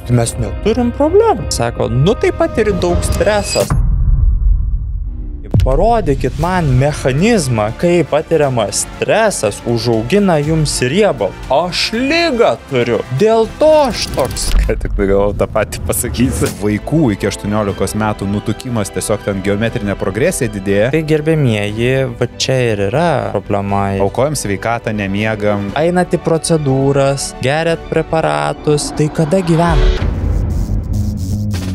Tai mes neturim problemų. Sako, nu taip pat ir daug stresas. Parodykit man mechanizmą, kaip patiriamas stresas užaugina jums riebalą. Aš ligą turiu, dėl to aš toks. Ką tik galvojau tą patį pasakysiu. Vaikų iki 18 metų nutukimas tiesiog ten geometrinė progresija didėja. Tai gerbėmieji, va čia ir yra problema. Aukojam sveikatą, nemiegam. Einat į procedūras, geriat preparatus, tai kada gyvenat?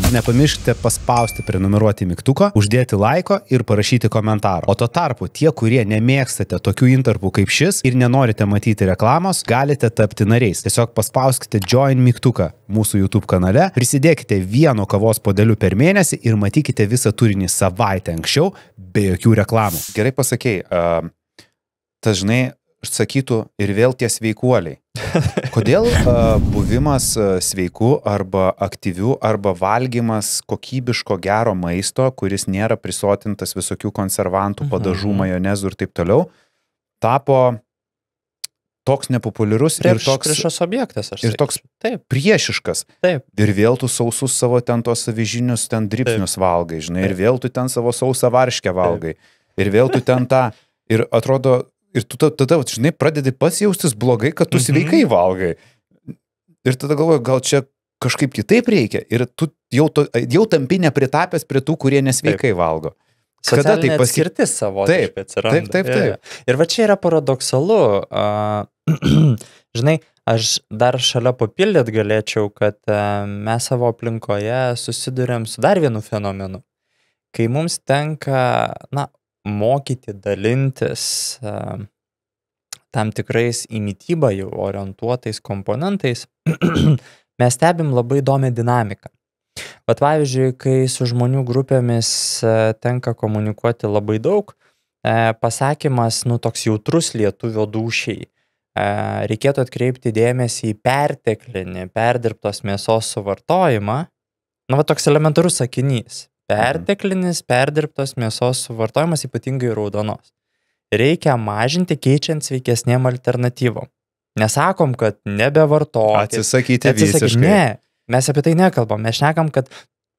Nepamirškite paspausti prenumeruoti mygtuką, uždėti laiko ir parašyti komentarą. O tuo tarpu tie, kurie nemėgstate tokių intarpų kaip šis ir nenorite matyti reklamos, galite tapti nariais. Tiesiog paspauskite Join mygtuką mūsų YouTube kanale, prisidėkite 1 kavos puodeliu per mėnesį ir matykite visą turinį savaitę anksčiau be jokių reklamų. Gerai pasakei, dažnai sakytų ir vėl tie sveikuoliai. Kodėl buvimas sveiku arba aktyviu arba valgymas kokybiško gero maisto, kuris nėra prisotintas visokių konservantų, padažų, majonezų ir taip toliau, tapo toks nepopuliarus ir toks priešas objektas, aš ir toks priešiškas. Taip. Ir vėl tu sausus savo ten tos avižinius ten dripsnius valgai, žinai, ir vėl tu ten savo sausą varškę valgai. Ir vėl tu ten tą, ir atrodo, ir tu tada, žinai, pradedi pats jaustis blogai, kad tu sveikai valgai. Ir tada galvoju, gal čia kažkaip kitaip reikia. Ir tu jau tampi nepritapęs prie tų, kurie nesveikai valgo. Socialinė atskirtis savotiškai atsiranda. Taip. Ir va čia yra paradoksalu. Žinai, aš dar šalia papildyti galėčiau, kad mes savo aplinkoje susiduriam su dar vienu fenomenu. Kai mums tenka, mokyti, dalintis tam tikrais į mitybą jau orientuotais komponentais, mes stebim labai įdomią dinamiką. Bet pavyzdžiui, kai su žmonių grupėmis tenka komunikuoti labai daug, pasakymas, toks jautrus lietuvio dūšiai, reikėtų atkreipti dėmesį į perteklinį, perdirbtos mėsos suvartojimą, toks elementarus sakinys. Perteklinis, perdirbtos mėsos suvartojimas, ypatingai raudonos. Reikia mažinti, keičiant sveikesnėm alternatyvom. Nesakom, kad nebevartokit. Atsisakyti visiškai. Ne, mes apie tai nekalbam. Mes šnekam, kad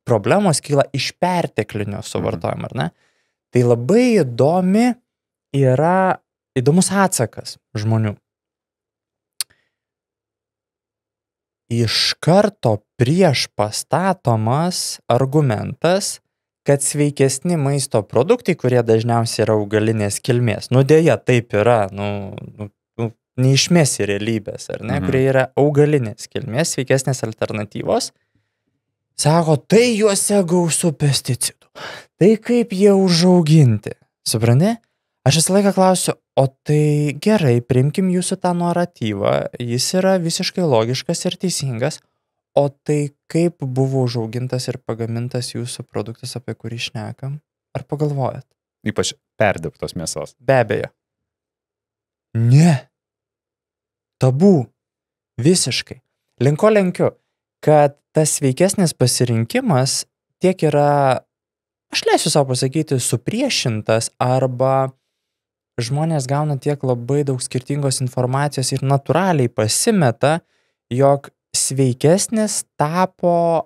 problemos kyla iš perteklinio suvartojimo, ar ne? Tai labai įdomus atsakas žmonių. Iš karto prieš pastatomas argumentas, kad sveikesni maisto produktai, kurie dažniausiai yra augalinės kilmės, dėja taip yra, neišmesi realybės, ar ne, kurie yra augalinės kilmės, sveikesnės alternatyvos, sako, tai juose gausu pesticidų. Tai kaip jie užauginti? Supranti? Aš visą laiką klausiu, o tai gerai, priimkim jūsų tą naratyvą, jis yra visiškai logiškas ir teisingas, o tai kaip buvo užaugintas ir pagamintas jūsų produktas, apie kurį šnekam? Ar pagalvojat? Ypač perdirbtos mėsos. Be abejo. Ne. Tabu. Visiškai. Linko lenkiu, kad tas sveikesnis pasirinkimas tiek yra, aš leisiu savo pasakyti, supriešintas arba žmonės gauna tiek labai daug skirtingos informacijos ir natūraliai pasimeta, jog sveikesnis tapo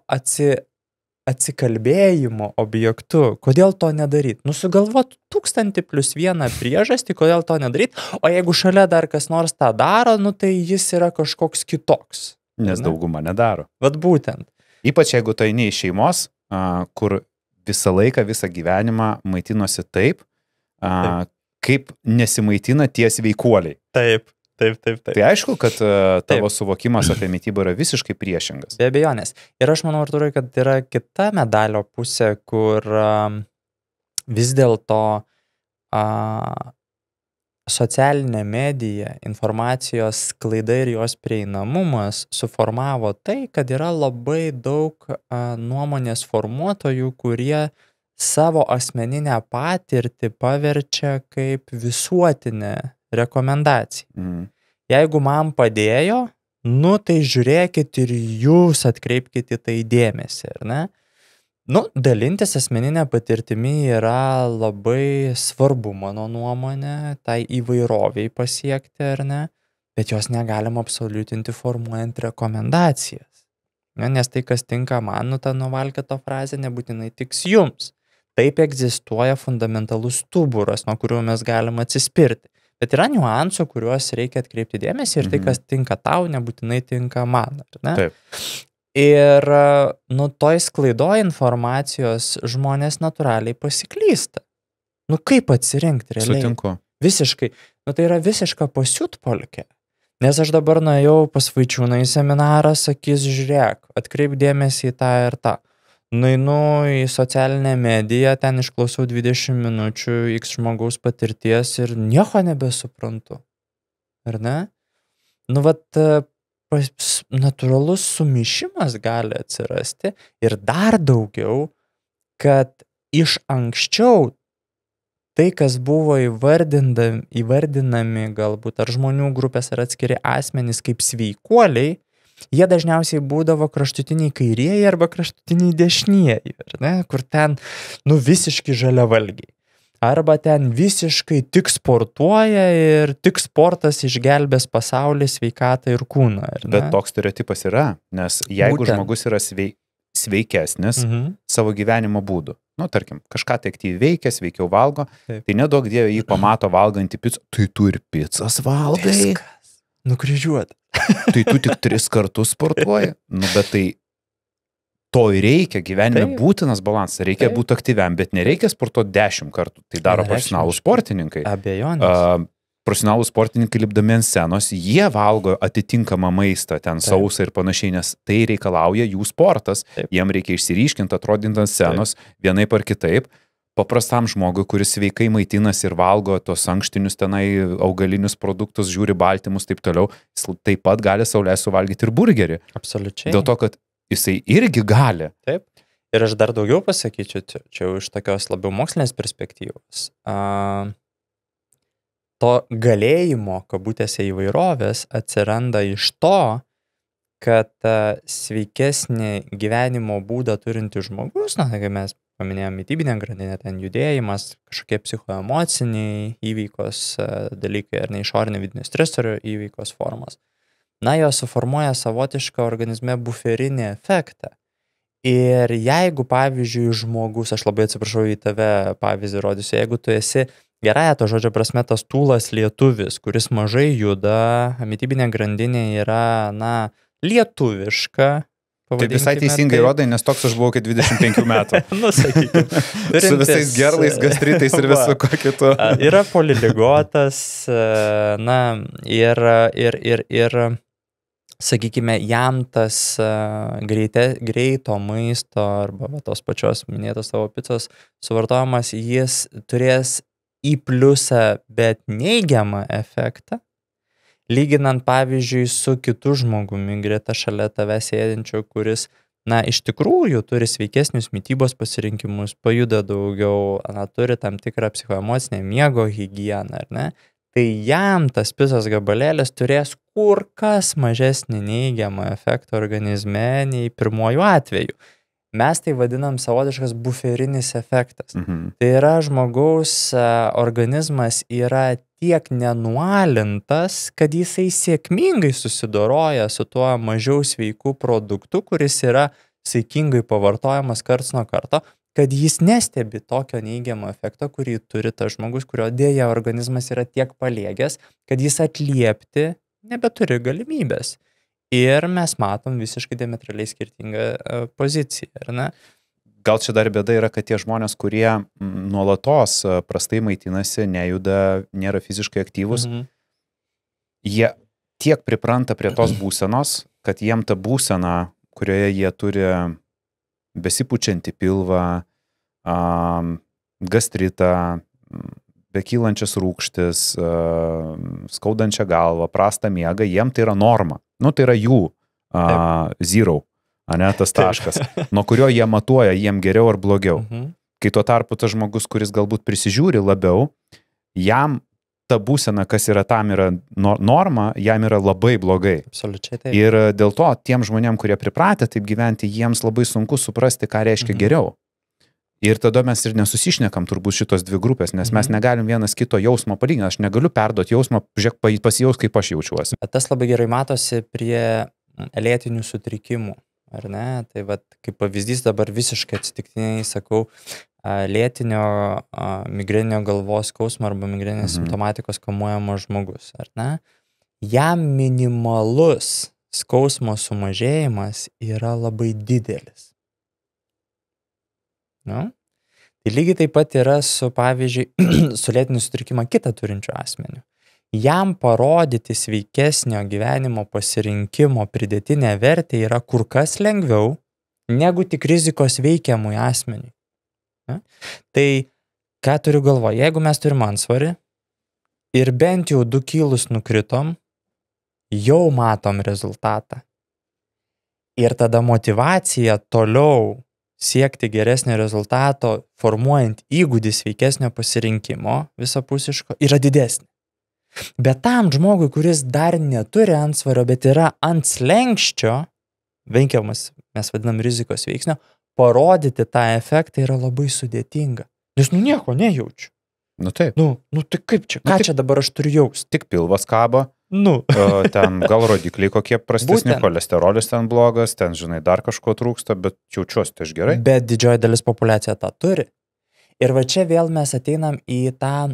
atsikalbėjimo objektu. Kodėl to nedaryt? Sugalvot 1000+1 priežastį, kodėl to nedaryt, o jeigu šalia dar kas nors tą daro, tai jis yra kažkoks kitoks. Nes dauguma nedaro. Vat būtent. Ypač jeigu tai ne iš šeimos, kur visą laiką, visą gyvenimą maitinosi taip, kaip nesimaitina tie sveikuoliai. Taip. Tai aišku, kad tavo suvokimas apie mitybą yra visiškai priešingas. Be abejonės. Ir aš manau, Artūrai, kad yra kita medalio pusė, kur vis dėlto socialinė medija, informacijos sklaida ir jos prieinamumas suformavo tai, kad yra labai daug nuomonės formuotojų, kurie savo asmeninę patirtį paverčia kaip visuotinę rekomendaciją. Jeigu man padėjo, tai žiūrėkit ir jūs atkreipkite tai dėmesį, ar ne? Dalintis asmeninę patirtimį yra labai svarbu, mano nuomonė, tai įvairoviai pasiekti, ar ne? Bet jos negalim absoliutinti formuojant rekomendacijas. Ne, nes tai, kas tinka man, nu, ta Nuvalkieto frazė nebūtinai tiks jums. Taip egzistuoja fundamentalus stuburas, nuo kuriuo mes galim atsispirti. Bet yra niuansų, kuriuos reikia atkreipti dėmesį ir tai, kas tinka tau, nebūtinai tinka man. Ar ne? Taip. Ir nu, toj sklaidoj informacijos žmonės natūraliai pasiklysta. Nu, kaip atsirinkti realiai? Sutinku. Visiškai. Nu, tai yra visiška pasiutpolkė. Nes aš dabar nuėjau pas Vaičiūną į seminarą, sakys, žiūrėk, atkreip dėmesį į tą ir tą. Nueinu į socialinę mediją, ten išklausau 20 minučių X žmogaus patirties ir nieko nebesuprantu. Ar ne? Nu, vat, natūralus sumišimas gali atsirasti ir dar daugiau, kad iš anksčiau tai, kas buvo įvardinami galbūt ar žmonių grupės ar atskiri asmenys kaip sveikuoliai, jie dažniausiai būdavo kraštutiniai kairieji arba kraštutiniai dešinieji, ne? Kur ten nu, visiškai žaliavalgiai. Arba ten visiškai tik sportuoja ir tik sportas išgelbės pasaulį, sveikatą ir kūną. Bet toks stereotipas yra, nes jeigu žmogus yra sveikesnis savo gyvenimo būdu, nu, tarkim, kažką tai aktyviai veikia, sveikiau valgo, taip. Tai nedaug dievė jį pamato valgantį pizzą, tai tu ir pizzas valgai. Viskas. Nukryžiuot. Tai tu tik 3 kartus sportuoji. Nu, bet tai to ir reikia, gyvenime taip. Būtinas balansas, reikia taip. Būti aktyviam, bet nereikia sportuoti 10 kartų. Tai daro profesionalūs sportininkai. Abejonės. Profesionalūs sportininkai lipdami ant scenos, jie valgo atitinkamą maistą, ten taip. Sausą ir panašiai, nes tai reikalauja jų sportas, taip. Jiem reikia išsiryškinti, atrodinti ant scenos, taip. Vienaip ar kitaip. Paprastam žmogui, kuris sveikai maitinasi ir valgo tos ankštinius tenai augalinius produktus, žiūri baltymus, taip toliau, jis taip pat gali sau leisti suvalgyti ir burgerį. Absoliučiai. Dėl to, kad jisai irgi gali. Taip. Ir aš dar daugiau pasakyčiau, čia iš tokios labiau mokslinės perspektyvos. To galėjimo, kabutėse įvairovės, atsiranda iš to, kad sveikesnį gyvenimo būdą turinti žmogus, na, kai mes paminėjome mitybinę grandinę, ten judėjimas, kažkokie psichoemociniai įveikos dalykai ar neišorinė vidinio stresorio įveikos formos, na, jos suformuoja savotišką organizme buferinį efektą. Ir jeigu, pavyzdžiui, žmogus, aš labai atsiprašau į tave pavyzdį rodysiu, jeigu tu esi gerąją to žodžio prasme tas tūlas lietuvis, kuris mažai juda, mitybinė grandinė yra, na, lietuviška. Tai visai teisingai rodai, nes toks aš buvau iki 25 metų. Nu, sakykime. Su visais gerlais, gastritais ir visu ko kitu. Yra poliligotas, na, ir sakykime, jam tas greito maisto arba tos pačios minėtos savo picos suvartojimas, jis turės į pliusą, bet neigiamą efektą, lyginant, pavyzdžiui, su kitu žmogumi greta šalia tave sėdinčiu, kuris, na, iš tikrųjų turi sveikesnius mitybos pasirinkimus, pajuda daugiau, na, turi tam tikrą psichoemocinę miego higieną, ar ne? Tai jam tas picos gabalėlis turės kur kas mažesnį neigiamą efektą organizme nei pirmuoju atveju. Mes tai vadinam savotiškas buferinis efektas. Tai yra žmogaus organizmas yra tiek nenualintas, kad jisai sėkmingai susidoroja su tuo mažiau sveiku produktu, kuris yra saikingai pavartojamas karts nuo karto, kad jis nestebi tokio neigiamo efekto, kurį turi tas žmogus, kurio dėja organizmas yra tiek paliegęs, kad jis atliepti nebeturi galimybės. Ir mes matom visiškai diametraliai skirtingą poziciją, ar ne? Gal čia dar bėda yra, kad tie žmonės, kurie nuolatos prastai maitinasi, nejuda, nėra fiziškai aktyvus, jie tiek pripranta prie tos būsenos, kad jiem ta būsena, kurioje jie turi besipučiantį pilvą, gastritą, bekylančias rūgštis, skaudančią galvą, prastą miegą, jiem tai yra norma. Nu, tai yra jų zero, ane, tas taškas, nuo kurio jie matuoja, jiem geriau ar blogiau. Kai tuo tarpu tas žmogus, kuris galbūt prisižiūri labiau, jam ta būsena, kas yra tam yra norma, jam yra labai blogai. Absoliučiai taip. Ir dėl to tiem žmonėm, kurie pripratę taip gyventi, jiems labai sunku suprasti, ką reiškia geriau. Ir tada mes ir nesusišnekam turbūt šitos dvi grupės, nes mes negalim vienas kito jausmo palyginti. Aš negaliu perduoti jausmo, pasijaus, kaip aš jaučiuosi. Tas labai gerai matosi prie lėtinių sutrikimų. ar ne? Tai vat, kaip pavyzdys dabar visiškai atsitiktiniai sakau, lėtinio migreninio galvos skausmo arba migreninės simptomatikos kamuojamo žmogus, ar ne? Jam minimalus skausmo sumažėjimas yra labai didelis. Nu? Tai lygiai taip pat yra su, pavyzdžiui, su lėtiniu sutrikimą kitą turinčiu asmeniu. Jam parodyti sveikesnio gyvenimo pasirinkimo pridėtinę vertę yra kur kas lengviau negu tik rizikos veikiamui asmeniui. Ja? Tai ką turiu galvoje, jeigu mes turim antsvorį ir bent jau 2 kilus nukritom, jau matom rezultatą. Ir tada motyvacija toliau siekti geresnio rezultato, formuojant įgūdį sveikesnio pasirinkimo visapusiško, yra didesnė. Bet tam žmogui, kuris dar neturi antsvario, bet yra ant slenkščio, veikiamas, mes vadinam rizikos veiksnio, parodyti tą efektą yra labai sudėtinga. Nes nieko nejaučiu. Nu taip. Tai kaip čia? Ką čia dabar aš turiu jausti? Tik pilvas kabo. Ten gal rodikliai kokie prastesni, kolesterolis ten blogas, ten, žinai, dar kažko trūksta, bet jaučiuosi tai aš gerai. Bet didžioji dalis populiacija tą turi. Ir va čia vėl mes ateinam į tą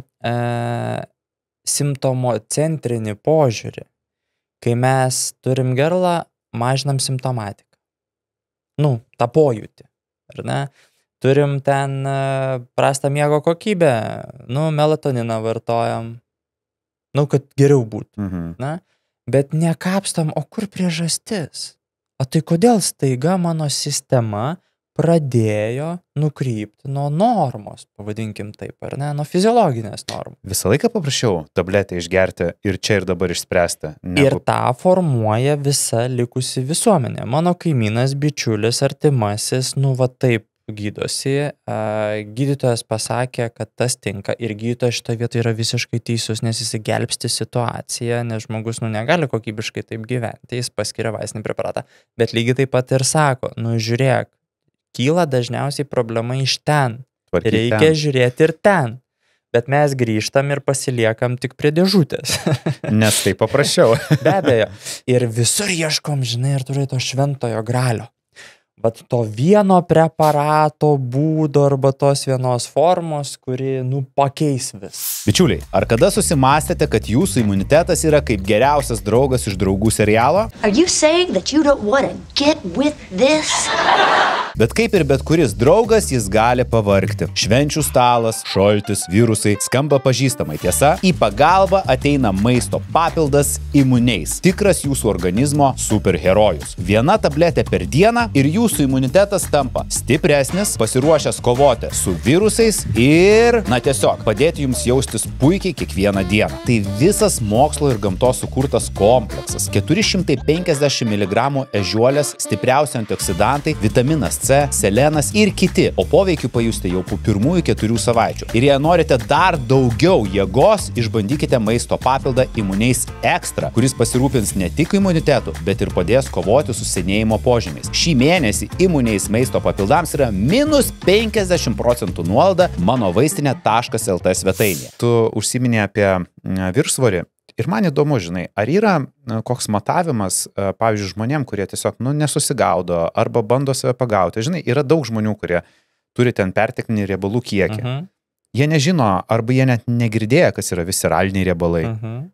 simptomocentrinį požiūrį. Kai mes turim gerlą, mažinam simptomatiką. tą pojūtį, ar ne? Turim ten prastą miego kokybę, melatoniną vartojam, kad geriau būtų, na? Bet nekapstam, o kur priežastis? O tai kodėl staiga mano sistema pradėjo nukrypti nuo normos, pavadinkim taip, ar ne, nuo fiziologinės normos. Visą laiką paprašiau tabletę išgerti ir čia ir dabar išspręsti. Ir tą formuoja visa likusi visuomenė. Mano kaimynas, bičiulis, artimasis, va taip gydosi. Gydytojas pasakė, kad tas tinka ir gydytojas šitoje vietoje yra visiškai teisus, nes jis gelbsti situaciją, nes žmogus negali kokybiškai taip gyventi, jis paskiria vaistinį preparatą, bet lygiai taip pat ir sako, žiūrėk, kyla dažniausiai problema iš ten. Reikia žiūrėti ir ten. Bet mes grįžtam ir pasiliekam tik prie dėžutės. Nes tai paprasčiau. Be abejo. Ir visur ieškom, ir turi to šventojo gralio. Bet to vieno preparato būdo arba tos vienos formos, kuri, pakeis vis. Bičiuliai, ar kada susimastėte, kad jūsų imunitetas yra kaip geriausias draugas iš Draugų serialo? Are you saying that you don't want to get with this? Bet kaip ir bet kuris draugas, jis gali pavargti. Švenčių stalas, šaltis, virusai skamba pažįstamai, tiesa, į pagalbą ateina maisto papildas Immuneis. Tikras jūsų organizmo superherojus. Viena tabletė per dieną ir jūsų imunitetas tampa stipresnis, pasiruošęs kovoti su virusais ir, tiesiog, padėti jums jaustis puikiai kiekvieną dieną. Tai visas mokslo ir gamtos sukurtas kompleksas. 450 mg ežiuolės, stipriausi antioksidantai, vitaminas C, selenas ir kiti, o poveikių pajusti jau po pirmųjų 4 savaičių. Ir jei norite dar daugiau jėgos, išbandykite maisto papildą Immuneis Extra, kuris pasirūpins ne tik imunitetu, bet ir padės kovoti su senėjimo požymiais. Šį mėnesį Immuneis maisto papildams yra -50% nuolaida mano vaistinė.lt svetainėje. Tu užsiminė apie viršsvorį. Ir man įdomu, ar yra koks matavimas, pavyzdžiui, žmonėm, kurie tiesiog, nesusigaudo arba bando save pagauti. Yra daug žmonių, kurie turi ten perteklinį riebalų kiekį. Jie nežino, arba jie net negirdėję, kas yra visceraliniai riebalai,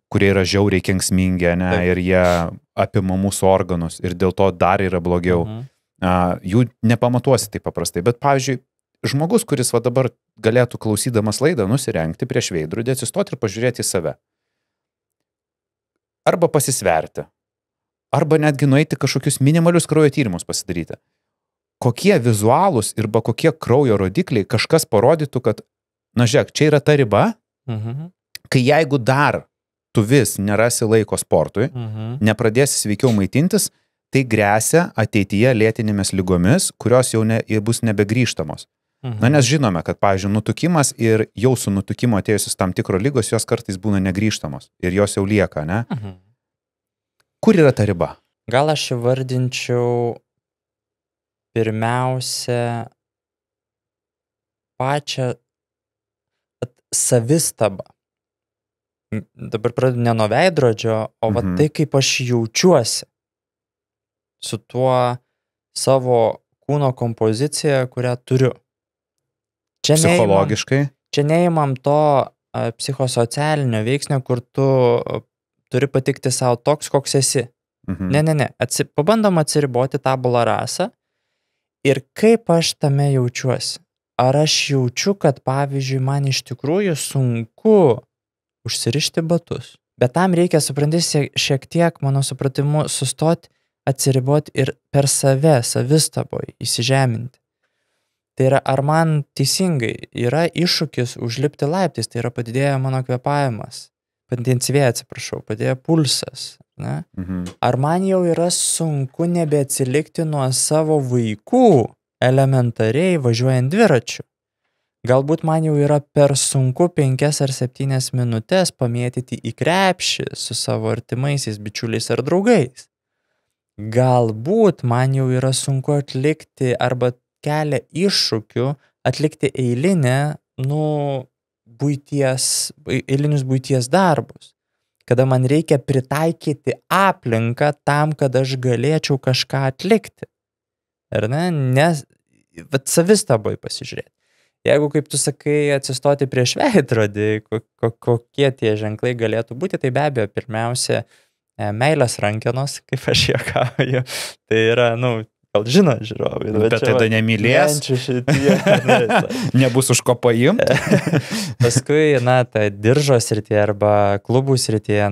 kurie yra žiauriai kenksmingi, ir jie apima mūsų organus ir dėl to dar yra blogiau. Jų nepamatuosi taip paprastai. Bet, pavyzdžiui, žmogus, kuris dabar galėtų klausydamas laidą nusirengti prieš veidrodį, atsistoti ir pažiūrėti į save. Arba pasisverti, arba netgi nueiti kažkokius minimalius kraujo tyrimus pasidaryti. Kokie vizualūs arba kokie kraujo rodikliai kažkas parodytų, kad, žiūrėk, čia yra ta riba, kai jeigu dar tu vis nerasi laiko sportui, nepradėsi sveikiau maitintis, tai gresia ateityje lėtinėmis ligomis, kurios jau bus nebegrįžtamos. Nes žinome, kad, pavyzdžiui, nutukimas ir jau su nutukimo atėjusios tam tikro lygos, jos kartais būna negrįžtamos ir jos jau lieka, ne? Kur yra ta riba? Gal aš įvardinčiau pirmiausia pačią savistabą. Dabar pradedu ne nuo veidrodžio, o tai, kaip aš jaučiuosi su tuo savo kūno kompoziciją, kurią turiu. Psichologiškai. Čia neimam to psichosocialinio veiksnio, kur tu turi patikti savo toks, koks esi. Ne. Pabandom atsiriboti tabula rasa ir kaip aš tame jaučiuosi. Ar aš jaučiu, kad pavyzdžiui man iš tikrųjų sunku užsirišti batus. Bet tam reikia, supranti, šiek tiek, mano supratimu, sustoti, atsiriboti ir per save, savistaboj, įsižeminti. Tai yra, ar man teisingai yra iššūkis užlipti laiptais, tai yra padidėja mano kvėpavimas, padidėja pulsas. Ne? Ar man jau yra sunku nebeatsilikti nuo savo vaikų elementariai važiuojant dviračiu? Galbūt man jau yra per sunku 5 ar 7 minutės pamėtyti į krepšį su savo artimaisiais bičiuliais ar draugais. Galbūt man jau yra sunku atlikti arba kelia iššūkių atlikti eilinius buities darbus, kada man reikia pritaikyti aplinką tam, kad aš galėčiau kažką atlikti. Ar ne? Nes savistaboj pasižiūrėti. Jeigu, kaip tu sakai, atsistoti prieš veidrodį, kokie tie ženklai galėtų būti, tai be abejo, pirmiausia, meilės rankenos, kaip aš juokauju, tai yra, gal žino žiūrovai. Bet tada nemylės, nebus už ko paimti. Paskui, ta diržo srityje arba klubų srityje,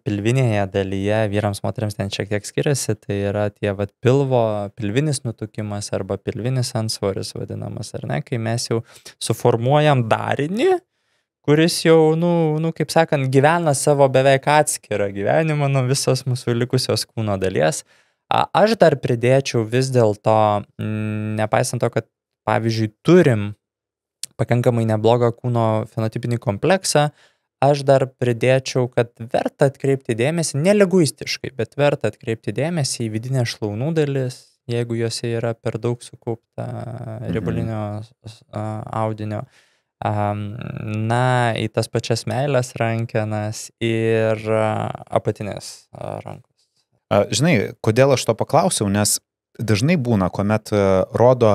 pilvinėje dalyje, vyrams, moteriams ten šiek tiek skiriasi, tai yra tie pilvinis nutukimas arba pilvinis antsvoris vadinamas, ar ne, kai mes jau suformuojam darinį, kuris jau, kaip sakant, gyvena savo beveik atskirą gyvenimą nuo visos mūsų likusios kūno dalies. Aš dar pridėčiau vis dėlto, nepaisant to, kad, pavyzdžiui, turim pakankamai neblogą kūno fenotipinį kompleksą, aš dar pridėčiau, kad verta atkreipti dėmesį, neliguistiškai, bet verta atkreipti dėmesį į vidinę šlaunų dalis, jeigu juose yra per daug sukaupta riebalinio audinio, į tas pačias meilės rankenas ir apatinės rankos. Žinai, kodėl aš to paklausiau, nes dažnai būna, kuomet rodo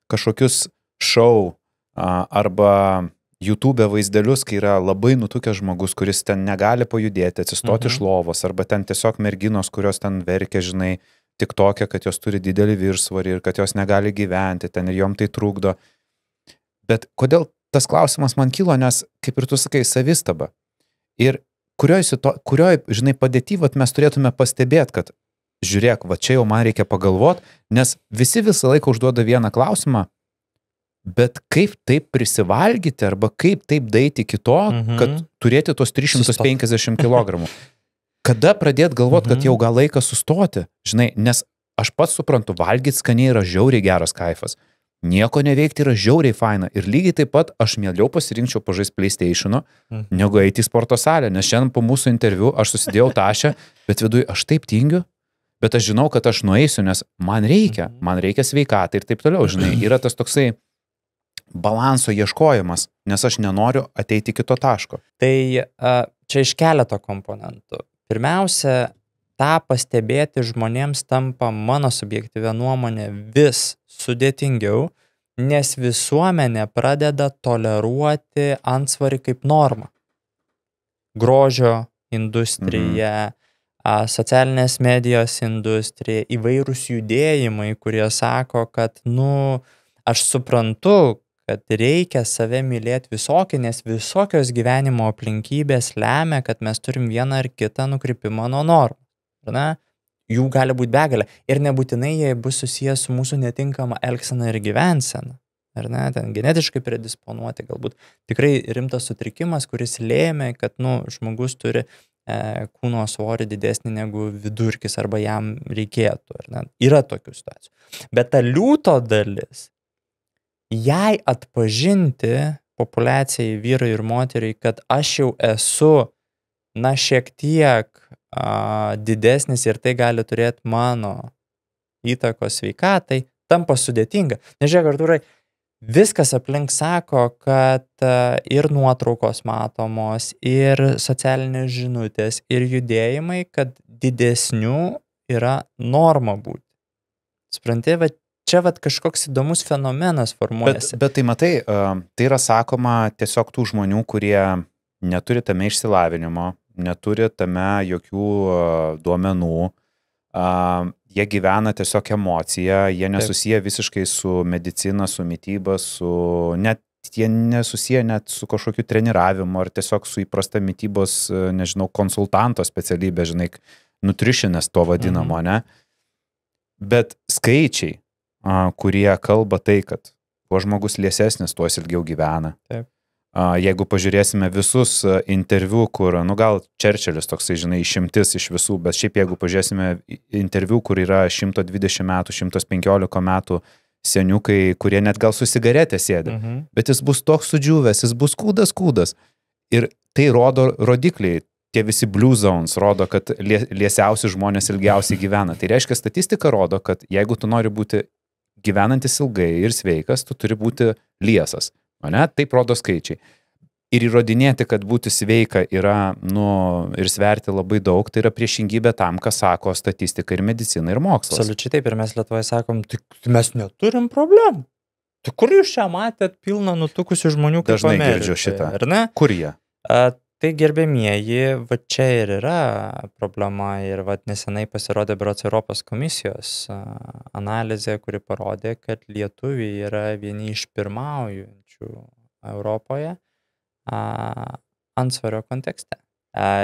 kažkokius šou arba YouTube vaizdelius, kai yra labai nutukęs žmogus, kuris ten negali pajudėti, atsistoti iš lovos, arba ten tiesiog merginos, kurios ten verkia, žinai, tik tokia, kad jos turi didelį viršsvorį ir kad jos negali gyventi ten ir jom tai trukdo. Bet kodėl tas klausimas man kilo, nes, kaip ir tu sakai, savistaba. Ir kurioj, žinai, padėty, mes turėtume pastebėti, kad žiūrėk, čia jau man reikia pagalvoti, nes visi visą laiką užduoda vieną klausimą, bet kaip taip prisivalgyti arba kaip taip daeiti iki to, kad turėti tos 350 kg. Kada pradėti galvoti, kad jau gal laikas sustoti, žinai, nes aš pats suprantu, valgyti skaniai yra žiauriai geras kaifas. Nieko neveikti yra žiauriai faina. Ir lygiai taip pat aš mieliau pasirinkčiau pažaisti PlayStation'u, negu eiti į sporto salę. Nes šiandien po mūsų interviu aš susidėjau tašę, bet viduj aš taip tingiu, bet aš žinau, kad aš nueisiu, nes man reikia sveikatai ir taip toliau. Žinai, yra tas toksai balanso ieškojimas, nes aš nenoriu ateiti iki to taško. Tai čia iš keleto komponentų. Pirmiausia, tą pastebėti žmonėms tampa mano subjektyvia nuomonė vis sudėtingiau, nes visuomenė pradeda toleruoti antsvarį kaip normą. Grožio industrija, socialinės medijos industrija, įvairūs judėjimai, kurie sako, kad, aš suprantu, kad reikia save mylėti visokį, nes visokios gyvenimo aplinkybės lemia, kad mes turim vieną ar kitą nukrypimą nuo normų. Jų gali būti begalė. Ir nebūtinai jie bus susijęs su mūsų netinkama elgsena ir gyvensena. Ar ne? Ten genetiškai predisponuoti, galbūt tikrai rimtas sutrikimas, kuris lėmė, kad žmogus turi kūno svorį didesnį negu vidurkis arba jam reikėtų. Ar ne? Yra tokių situacijų. Bet ta liūto dalis, jai atpažinti populiacijai vyrai ir moteriai, kad aš jau esu šiek tiek didesnis ir tai gali turėti mano įtakos sveikatai, tampa sudėtinga. Nežiūrėk, Artūrai, viskas aplink sako, kad ir nuotraukos matomos, ir socialinės žinutės, ir judėjimai, kad didesnių yra norma būti. Supranti, va, čia va kažkoks įdomus fenomenas formuojasi. Bet tai matai, tai yra sakoma tiesiog tų žmonių, kurie neturi tame išsilavinimo, neturi tame jokių duomenų, jie gyvena tiesiog emociją, jie nesusiję visiškai su medicina, su mytyba, jie nesusiję net su kažkokiu treniravimu ar tiesiog su įprasta mytybos, nežinau, konsultanto specialybė, žinai, nutritionist to vadinamo, ne? Bet skaičiai, kurie kalba tai, kad kuo žmogus liesesnis, tuo jis ilgiau gyvena. Taip. Jeigu pažiūrėsime visus interviu, kur, gal Čerčilis toksai, žinai, išimtis iš visų, bet šiaip jeigu pažiūrėsime interviu, kur yra 120 metų, 115 metų seniukai, kurie net gal su cigaretė sėdi, bet jis bus toks sudžiūvęs, jis bus kūdas. Ir tai rodo rodikliai, tie visi blue zones rodo, kad liesiausi žmonės ilgiausiai gyvena. Tai reiškia, statistika rodo, kad jeigu tu nori būti gyvenantis ilgai ir sveikas, tu turi būti liesas. Ne? Taip rodo skaičiai. Ir įrodinėti, kad būti sveika yra, ir sverti labai daug, tai yra priešingybė tam, ką sako statistika ir medicina ir mokslas. Absoliučiai taip, ir mes Lietuvoje sakom, tai mes neturim problemų. Tai kur jūs čia matėt pilną nutukusių žmonių kaip Dažnai Amerikoje, girdžiu šitą. ar ne? Kur jie? Tai gerbėmieji, va čia ir yra problema ir va nesenai pasirodė berods Europos komisijos analizė, kuri parodė, kad lietuviai yra vieni iš pirmaujančių Europoje antsvario kontekste.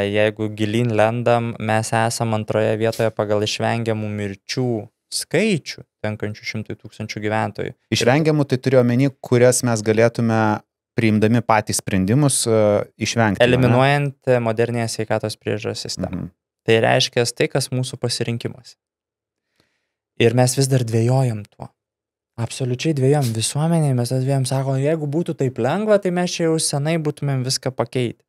Jeigu gilyn lendam, mes esam antroje vietoje pagal išvengiamų mirčių skaičių, tenkančių 100 000 gyventojų. Išvengiamų tai turiu omeny, kurias mes galėtume priimdami patys sprendimus išvengti. Eliminuojant modernėje sveikatos priežiūros sistemą. Tai reiškia tai, kas mūsų pasirinkimas. Ir mes vis dar dvejojam tuo. Absoliučiai dvejojam visuomenėje, mes dvejojam, sako, jeigu būtų taip lengva, tai mes čia jau senai būtumėm viską pakeitę.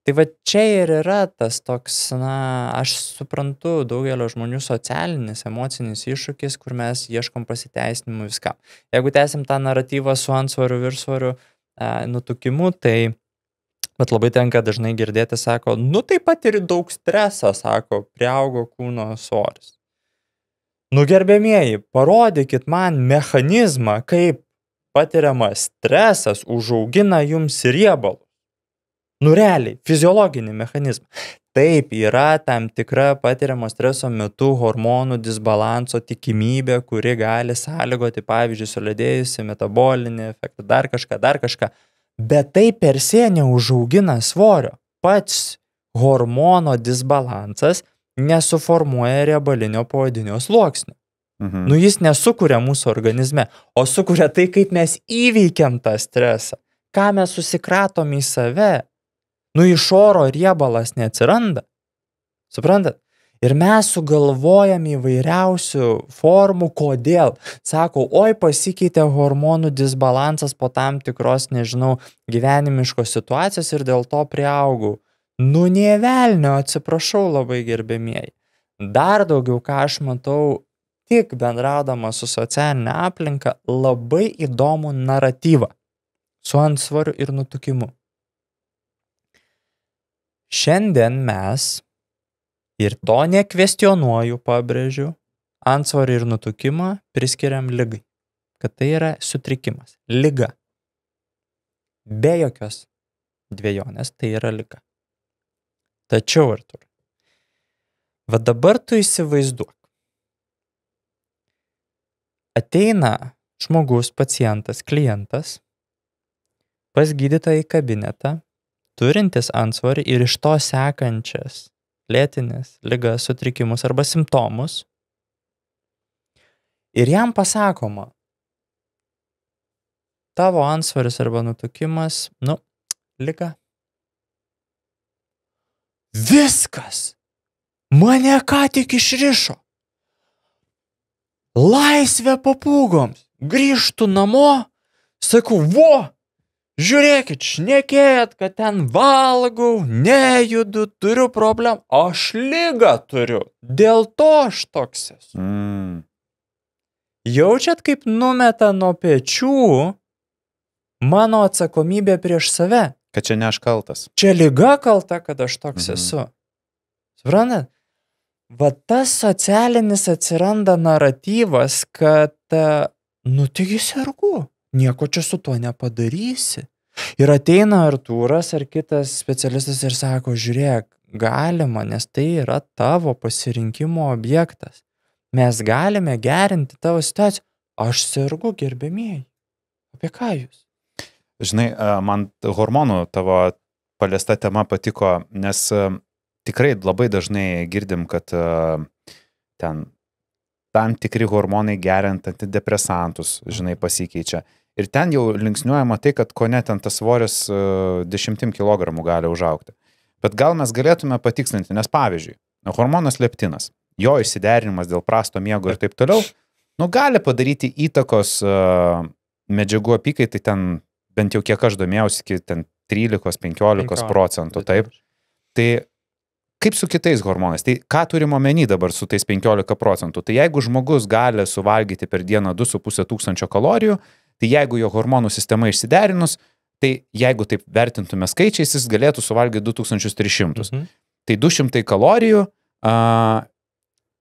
Tai va čia ir yra tas toks, aš suprantu daugelio žmonių socialinis, emocinis iššūkis, kur mes ieškom pasiteisinimų viskam. Jeigu tęsim tą naratyvą su antsvariu, viršsvariu, nutukimu, tai labai tenka dažnai girdėti, sako, taip pat ir daug streso, sako, priaugo kūno svoris. Gerbėmieji, parodykit man mechanizmą, kaip patiriamas stresas užaugina jums riebalus. Realiai, fiziologinį mechanizmą. Taip, yra tam tikra patiriamo streso metu hormonų disbalanso tikimybė, kuri gali sąlygoti, pavyzdžiui, sulėdėjusi metabolinį efektą, dar kažką. Bet tai per se neužaugina svorio. Pats hormono disbalansas nesuformuoja riebalinio poodinio sluoksnio. Jis nesukuria mūsų organizme, o sukuria tai, kaip mes įveikiam tą stresą, ką mes susikratom į save. Iš oro riebalas neatsiranda. Suprantat? Ir mes sugalvojam įvairiausių formų, kodėl. Sako, pasikeitė hormonų disbalansas po tam tikros, gyvenimiškos situacijos ir dėl to priaugau. Nė velnio, atsiprašau labai gerbėmieji. Dar daugiau, ką aš matau, tik bendraudama su socialinė aplinka, labai įdomų naratyvą su antsvariu ir nutukimu. Šiandien mes, ir to nekvestionuoju, pabrėžiu, antsvarį ir nutukimą priskiriam ligai, kad tai yra sutrikimas, liga. Be jokios dvejonės, tai yra liga. Tačiau, Artur, va dabar tu įsivaizduok. Ateina žmogus, pacientas, klientas, pas gydytoją į kabinetą, turintis antsvorį ir iš to sekančias lėtinės ligas, sutrikimus arba simptomus. Ir jam pasakoma, tavo antsvoris arba nutukimas, liga. Viskas! Mane ką tik išrišo. Laisvė papūgoms. Grįžtu namo, sakau, žiūrėkit, šnekėjat, kad ten valgau, nejudu, turiu problemą. Aš ligą turiu. Dėl to aš toks esu. Jaučiat, kaip numeta nuo pečių mano atsakomybė prieš save. Kad čia ne aš kaltas. Čia liga kalta, kad aš toks esu. Suprantat? va tas socialinis atsiranda naratyvas, kad, taigi sergu, nieko čia su tuo nepadarysi. Ir ateina Artūras ar kitas specialistas ir sako, žiūrėk, galima, nes tai yra tavo pasirinkimo objektas. Mes galime gerinti tavo situaciją. Aš sergu, gerbėmieji. Apie ką jūs? Žinai, man hormonų tavo paliesta tema patiko, nes tikrai labai dažnai girdim, kad ten tam tikri hormonai geriant antidepresantus, žinai, pasikeičia. Ir ten jau linksniuojama tai, kad ko net ten tas svoris 10 kg gali užaugti. Bet gal mes galėtume patikslinti, nes pavyzdžiui, hormonas leptinas, jo išsiderinimas dėl prasto miego ir taip toliau, gali padaryti įtakos medžiagų apykaitai ten, bent jau kiek aš domėjausi, iki ten 13-15 procentų, taip. Tai kaip su kitais hormonais? Tai ką turim omeny dabar su tais 15 procentų? Tai jeigu žmogus gali suvalgyti per dieną 2,5 tūkstančio kalorijų, tai jeigu jo hormonų sistema išsiderinus, tai jeigu taip vertintume skaičiais, jis galėtų suvalgyti 2300. Tai 200 kalorijų,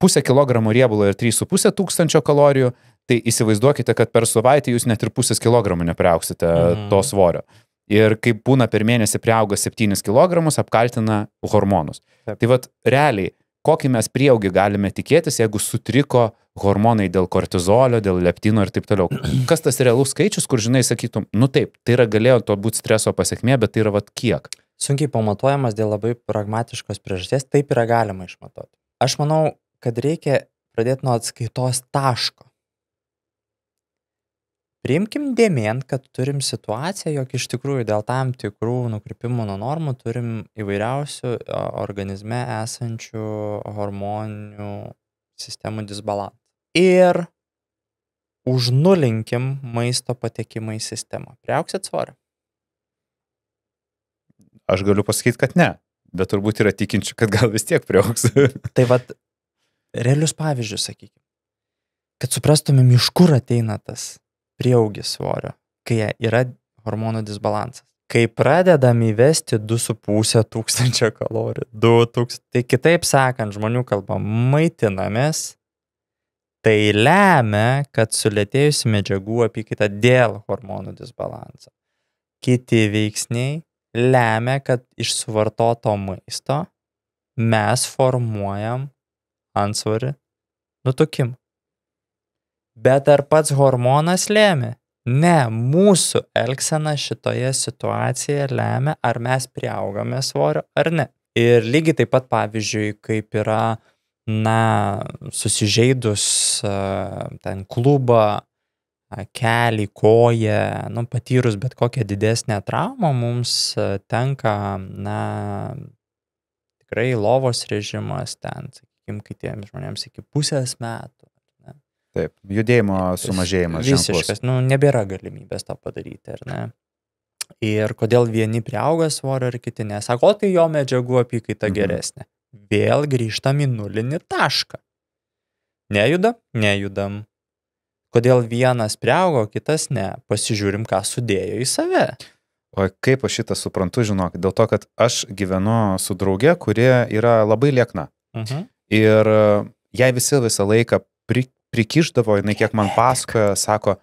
pusę kilogramų riebulo ir 3,5 tūkstančio kalorijų, tai įsivaizduokite, kad per savaitę jūs net ir pusės kilogramų nepriaugsite to svorio. Ir kaip būna per mėnesį priauga 7 kilogramus, apkaltina hormonus. Taip. Tai vat realiai, kokį mes prieaugį galime tikėtis, jeigu sutriko hormonai dėl kortizolio, dėl leptino ir taip toliau. Kas tas realus skaičius, kur, žinai, sakytum, taip, tai yra galėjo to būti streso pasiekmė, bet tai yra vat kiek? Sunkiai pamatuojamas dėl labai pragmatiškos priežasties, taip yra galima išmatuoti. Aš manau, kad reikia pradėti nuo atskaitos taško. Priimkim dėmėn, kad turim situaciją, jog iš tikrųjų dėl tam tikrų nukrypimų nuo normų turim įvairiausių organizme esančių hormoninių sistemų disbalansą. Ir užnulinkim maisto patekimą į sistemą. Priaugsit svorio? Aš galiu pasakyti, kad ne, bet turbūt yra tikinčių, kad gal vis tiek priaugs. Tai vat, realius pavyzdžius, sakykime, kad suprastumėm, iš kur ateina tas prieaugis svorio, kai yra hormonų disbalansas. Kai pradedam įvesti 2,5 tūkstančio kalorijų, 2000, tai kitaip sakant, žmonių kalba, maitinamės, tai lemia, kad sulėtėjusi medžiagų apykaita dėl hormonų disbalanso. Kiti veiksniai lemia, kad iš suvartoto maisto mes formuojam antsvorį, nutukimą. Bet ar pats hormonas lėmė? Ne, mūsų elgsena šitoje situacijoje lemia, ar mes priaugame svorio ar ne. Ir lygiai taip pat, pavyzdžiui, kaip yra, susižeidus ten klubą, kelį, koją, patyrus bet kokią didesnę traumą, mums tenka, tikrai lovos režimas ten, sakykim, kitiems žmonėms iki pusės metų. Taip, judėjimo sumažėjimas visiškas, nebėra galimybės tą padaryti, ar ne? Ir kodėl vieni priauga svorio ir kiti ne? Sako, tai jo medžiagų apykaita geresnė. Vėl grįžtam į nulinį tašką. Nejudam. Kodėl vienas priaugo, kitas ne? Pasižiūrim, ką sudėjo į save. O kaip aš šitą suprantu, žinok, dėl to, kad aš gyvenu su drauge, kuri yra labai liekna. Ir jai visą laiką prikišdavo, jinai kiek man pasakojo, sako,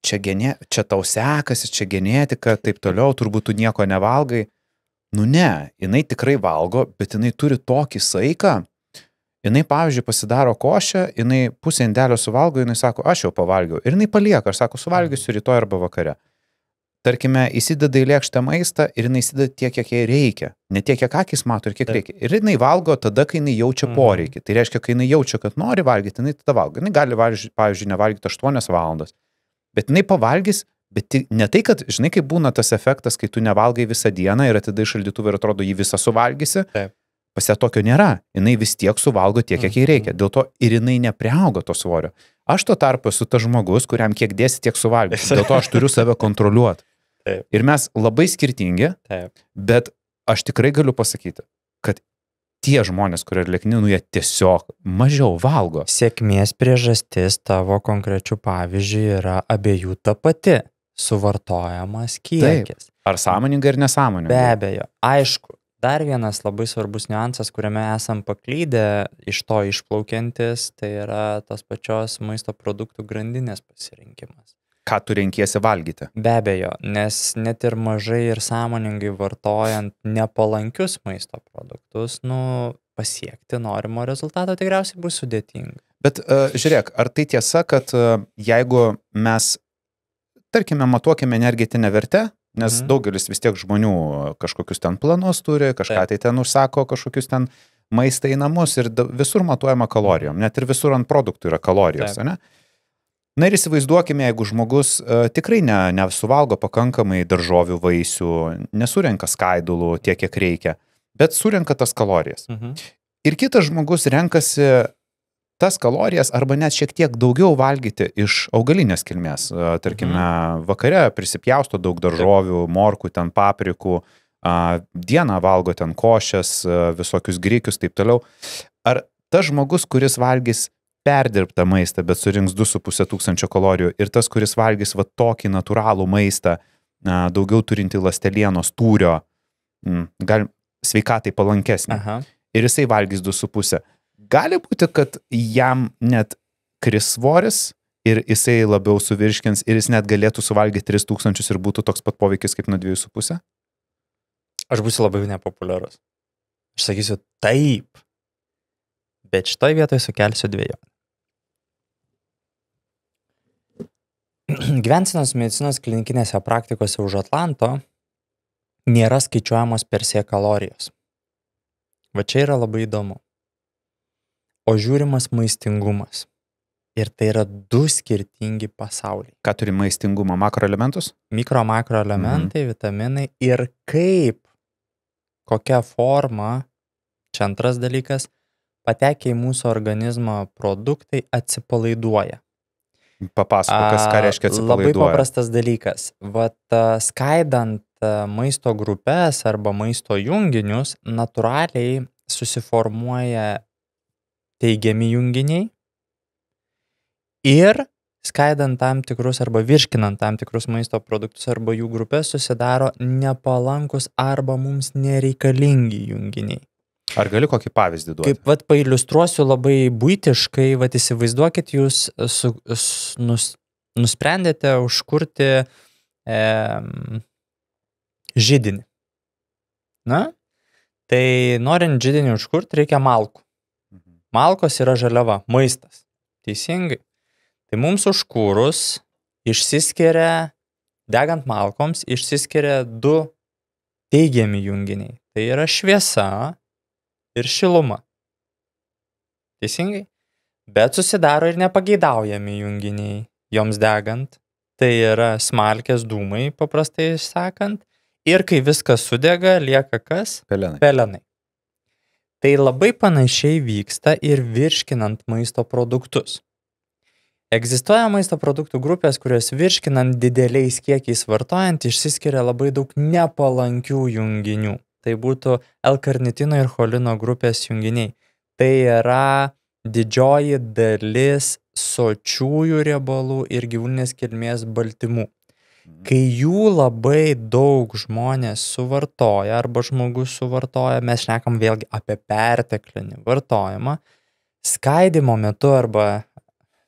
čia tau sekasi, čia genetika, taip toliau, turbūt tu nieko nevalgai. Ne, jinai tikrai valgo, bet jinai turi tokį saiką. Jinai, pavyzdžiui, pasidaro košę, jinai pusę indelio suvalgo, jinai sako, aš jau pavalgiau. Ir jinai palieka, aš sako, suvalgysiu rytoj arba vakare. Tarkime, įsideda į lėkštę maistą ir jinai įsideda tiek, kiek jai reikia. Ne tiek, kiek akis mato ir kiek reikia. Ir jinai valgo tada, kai jinai jaučia poreikį. Tai reiškia, kai jinai jaučia, kad nori valgyti, jinai tada valgo. Jinai gali, pavyzdžiui, nevalgyti 8 valandas. Bet jinai pavalgys, bet ne tai, kad, žinai, kaip būna tas efektas, kai tu nevalgai visą dieną ir atidai šaldytuvą ir atrodo, jį visą suvalgysi. Taip. Pas ją tokio nėra. Jinai vis tiek suvalgo tiek, kiek jai reikia. Dėl to ir jinai nepriauga to svorio. Aš tuo tarpu esu tas žmogus, kuriam kiek dėsi, tiek suvalgysi. Dėl to aš turiu save kontroliuoti. Taip. Ir mes labai skirtingi, bet aš tikrai galiu pasakyti, kad tie žmonės, kurie liekni, jie tiesiog mažiau valgo. Sėkmės priežastis tavo konkrečių pavyzdžių yra abiejų ta pati suvartojamas kiekis. Taip. Ar sąmoningai ir nesąmoningai? Be abejo. Aišku, dar vienas labai svarbus niuansas, kuriame esam paklydę iš to išplaukiantis, tai yra tos pačios maisto produktų grandinės pasirinkimas. Ką tu renkiesi valgyti? Be abejo, nes net ir mažai ir sąmoningai vartojant nepalankius maisto produktus, pasiekti norimo rezultato tikriausiai bus sudėtinga. Bet žiūrėk, ar tai tiesa, kad jeigu mes, tarkime, matuokime energetinę vertę, nes daugelis vis tiek žmonių kažkokius ten planus turi, kažką tai ten užsako, kažkokius ten maistą į namus ir visur matuojama kalorijom, net ir visur ant produktų yra kalorijos, ne? Na ir įsivaizduokime, jeigu žmogus tikrai nesuvalgo pakankamai daržovių, vaisių, nesurenka skaidulų tiek, kiek reikia, bet surenka tas kalorijas. Ir kitas žmogus renkasi tas kalorijas arba net šiek tiek daugiau valgyti iš augalinės kilmės. Tarkime, vakare prisipjausto daug daržovių, morkų, ten paprikų, dieną valgo ten košės, visokius grikius, taip toliau. Ar tas žmogus, kuris valgys perdirbtą maistą, bet surinks 2,5 tūkstančio kalorijų ir tas, kuris valgys va tokį natūralų maistą, daugiau turinti ląstelienos tūrio, gal sveikatai palankesnį, ir jisai valgys 2,5. Gali būti, kad jam net kris svoris ir jisai labiau suvirškins ir jis net galėtų suvalgyti 3,000 ir būtų toks pat poveikis kaip nuo 2,5? Aš būsiu labai nepopuliarus. Aš sakysiu taip, bet šitoj vietoje sukelsiu dviejonę. Gyvensenos medicinos klinikinėse praktikose už Atlanto nėra skaičiuojamos per se kalorijos. Va čia yra labai įdomu. O žiūrimas maistingumas. Ir tai yra du skirtingi pasauliai. Ką turi maistingumą? Makroelementus? Mikro-makroelementai, vitaminai ir kaip, kokia forma, čia antras dalykas, patekę į mūsų organizmą produktai atsipalaiduoja. Papasakok, ką reiškia atsipalaiduoja. Labai paprastas dalykas. Vat skaidant maisto grupės arba maisto junginius, natūraliai susiformuoja teigiami junginiai ir skaidant tam tikrus arba virškinant tam tikrus maisto produktus arba jų grupės susidaro nepalankus arba mums nereikalingi junginiai. Ar gali kokį pavyzdį duoti? Kaip pailiustruosiu labai buitiškai, įsivaizduokit, jūs nusprendėte užkurti židinį. Na, tai norint židinį užkurti, reikia malkų. Malkos yra žaliava, maistas. Teisingai. Tai mums užkūrus išsiskiria, degant malkoms, išsiskiria du teigiami junginiai. Tai yra šviesa ir šiluma. Teisingai? Bet susidaro ir nepageidaujami junginiai joms degant. Tai yra smalkės dūmai, paprastai sakant. Ir kai viskas sudega, lieka kas? Pelenai. Pelenai. Tai labai panašiai vyksta ir virškinant maisto produktus. Egzistuoja maisto produktų grupės, kurios virškinant dideliais kiekiais vartojant išsiskiria labai daug nepalankių junginių. Tai būtų L-karnitino ir cholino grupės junginiai. Tai yra didžioji dalis sočiųjų riebalų ir gyvūninės kilmės baltymų. Kai jų labai daug žmonės suvartoja arba žmogus suvartoja, mes šnekam vėlgi apie perteklinį vartojimą, skaidymo metu arba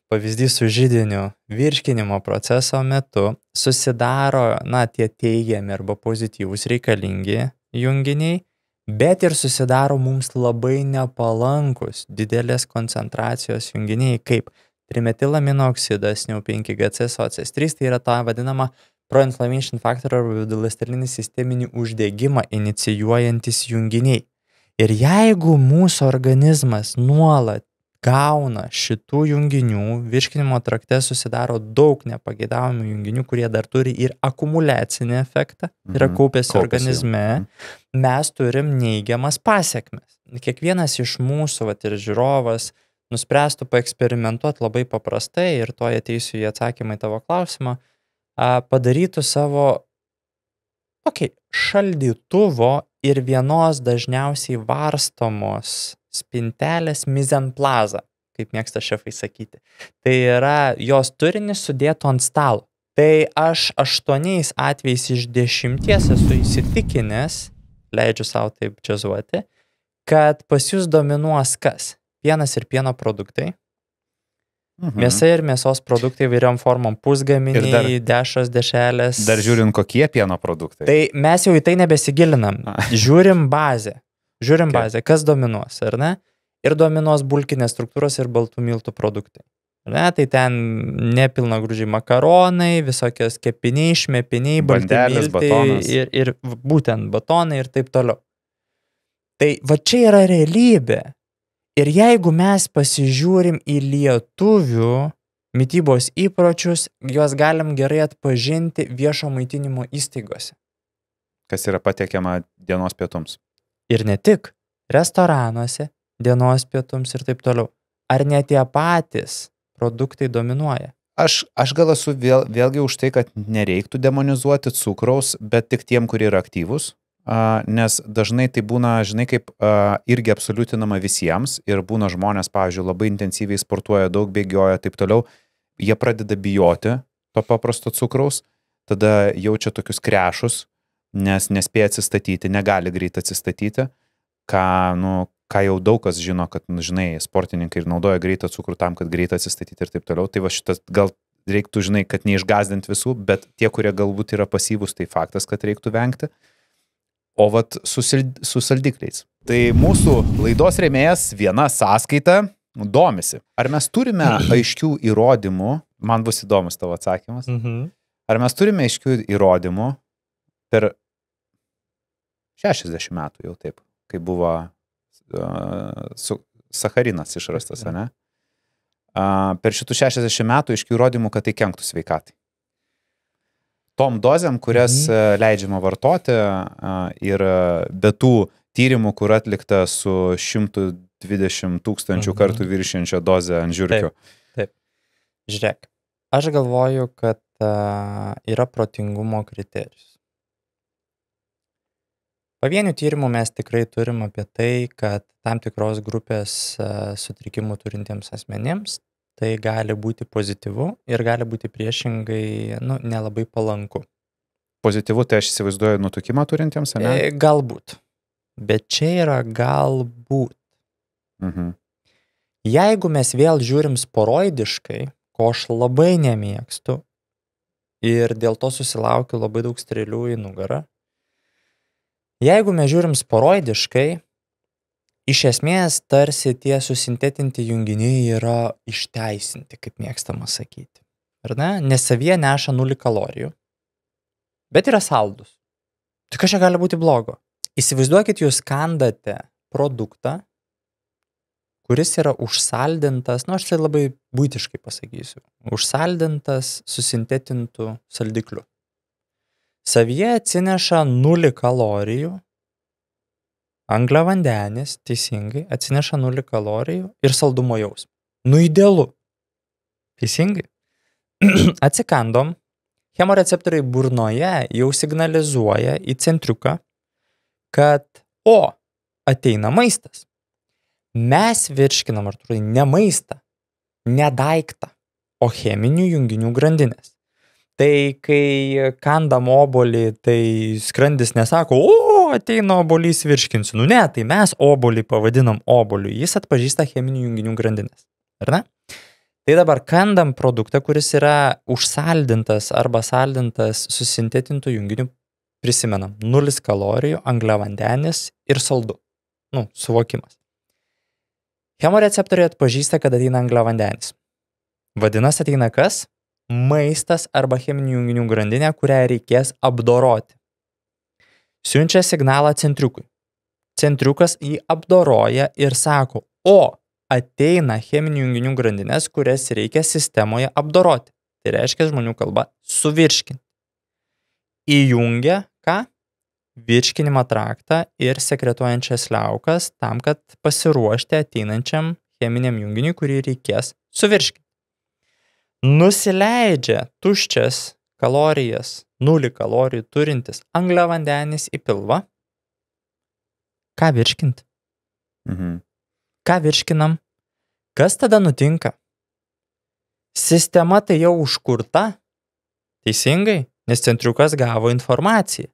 pavyzdys su židiniu virškinimo proceso metu susidaro, tie teigiami arba pozityvūs reikalingi junginiai, bet ir susidaro mums labai nepalankus didelės koncentracijos junginiai, kaip trimetilamino oksidas, NEO5-GC-SOCS3, tai yra ta vadinama pro-inflammation factor arba viduląstelinį sisteminį uždegimą inicijuojantis junginiai. Ir jeigu mūsų organizmas nuolat gauna šitų junginių, virškinimo trakte susidaro daug nepageidaujamų junginių, kurie dar turi ir akumuliacinį efektą, yra kaupėsi organizme, mes turim neigiamas pasekmes. Kiekvienas iš mūsų, ir žiūrovas, nuspręstų paeksperimentuoti labai paprastai ir to ateisiu į atsakymą į tavo klausimą, padarytų savo šaldytuvo ir vienos dažniausiai varstomos spintelės mise en place, kaip mėgsta šefai sakyti. Tai yra jos turinį sudėtų ant stalo. Tai aš 8 atvejais iš 10 esu įsitikinęs, leidžiu savo taip džiazuoti, kad pas jūs dominuos kas? Pienas ir pieno produktai, mėsa ir mėsos produktai vairiom formom, pusgaminiai, dešros, dešelės. Dar žiūrint, kokie pieno produktai. Tai mes jau į tai nebesigilinam. Žiūrim bazę. Kas dominuos, ar ne? Ir dominuos bulkinės struktūros ir baltų miltų produktai. Ne, tai ten nepilna grūdžiai makaronai, visokios kepiniai, šmepiniai, balti miltai ir būtent batonai ir taip toliau. Tai va čia yra realybė. Ir jeigu mes pasižiūrim į lietuvių mitybos įpročius, juos galim gerai atpažinti viešo maitinimo įstaigose. Kas yra patiekiama dienos pietums. Ir ne tik restoranuose, dienos pietums ir taip toliau. Ar ne tie patys produktai dominuoja? Aš gal esu vėlgi už tai, kad nereiktų demonizuoti cukraus, bet tik tiem, kurie yra aktyvūs, nes dažnai tai būna, žinai, kaip irgi absoliutinama visiems ir būna žmonės, pavyzdžiui, labai intensyviai sportuoja, daug bėgioja, taip toliau, jie pradeda bijoti to paprasto cukraus, tada jaučia tokius krešus, nes nespėja atsistatyti, negali greit atsistatyti, ką jau daug kas žino, kad, žinai, sportininkai ir naudoja greitą cukrų tam, kad greit atsistatyti ir taip toliau. Tai va šitas gal reiktų, žinai, kad neišgazdinti visų, bet tie, kurie galbūt yra pasyvūs, tai faktas, kad reiktų vengti. O vat su saldikliais. Tai mūsų laidos rėmėjas viena sąskaita domisi. Ar mes turime aiškių įrodymų, man bus įdomus tavo atsakymas, ar mes turime aiškių įrodymų per 60 metų jau taip, kai buvo sacharinas išrastas, ne? Per šitų 60 metų aiškių įrodymų, kad tai kenktų sveikatai. Tom dozėm, kurias leidžiama vartoti ir be tų tyrimų, kur atlikta su 120 000 kartų viršiančio dozę ant žiurkių. Taip. Žiūrėk, aš galvoju, kad yra protingumo kriterijus. Pavienių tyrimų mes tikrai turim apie tai, kad tam tikros grupės sutrikimų turintiems asmenėms tai gali būti pozityvu ir gali būti priešingai, nelabai palanku. Pozityvu, tai aš įsivaizduoju nutukimą turintiems, ne? Galbūt. Bet čia yra galbūt. Jeigu mes vėl žiūrim sporoidiškai, ko aš labai nemėgstu ir dėl to susilaukiu labai daug strėlių į nugarą, jeigu mes žiūrim sporoidiškai, iš esmės tarsi tie susintetinti junginiai yra išteisinti, kaip mėgstama sakyti. Ar ne? Nes savyje neša 0 kalorijų, bet yra saldus. Tai kas čia gali būti blogo? Įsivaizduokit, jūs kandate produktą, kuris yra užsaldintas, aš tai labai buitiškai pasakysiu, užsaldintas susintetintų saldiklių. Savyje atsineša 0 kalorijų, angliavandenis, teisingai, atsineša 0 kalorijų ir saldumo jausmą. Idealu. Teisingai. Atsikandom, chemoreceptoriai burnoje jau signalizuoja į centriuką, kad, ateina maistas. Mes virškinam, Artūrai, ne maistą, ne daiktą, o cheminių junginių grandinės. Tai kai kandam obolį, tai skrandis nesako, ateina obolys virškinsiu. Ne, tai mes obolį pavadinam oboliu, jis atpažįsta cheminių junginių grandinės. Ar ne? Tai dabar kandam produktą, kuris yra užsaldintas arba saldintas susintetintų junginių, prisimenam, 0 kalorijų, angliavandenis ir saldu. Suvokimas. Chemoreceptoriai atpažįsta, kad ateina angliavandenis. Vadinasi, ateina kas? Maistas arba cheminių junginių grandinė, kurią reikės apdoroti. Siunčia signalą centriukui. Centriukas jį apdoroja ir sako, ateina cheminių junginių grandinės, kurias reikia sistemoje apdoroti. Tai reiškia žmonių kalba suvirškinti. Įjungia ką? Virškinimo traktą ir sekretuojančias liaukas tam, kad pasiruošti ateinančiam cheminiam junginiui, kurį reikės suvirškinti. Nusileidžia tuščias kalorijas, 0 kalorijų turintis angliavandenis į pilvą. Ką virškinti? Ką virškinam? Kas tada nutinka? Sistema tai jau užkurta, teisingai, nes centriukas gavo informaciją.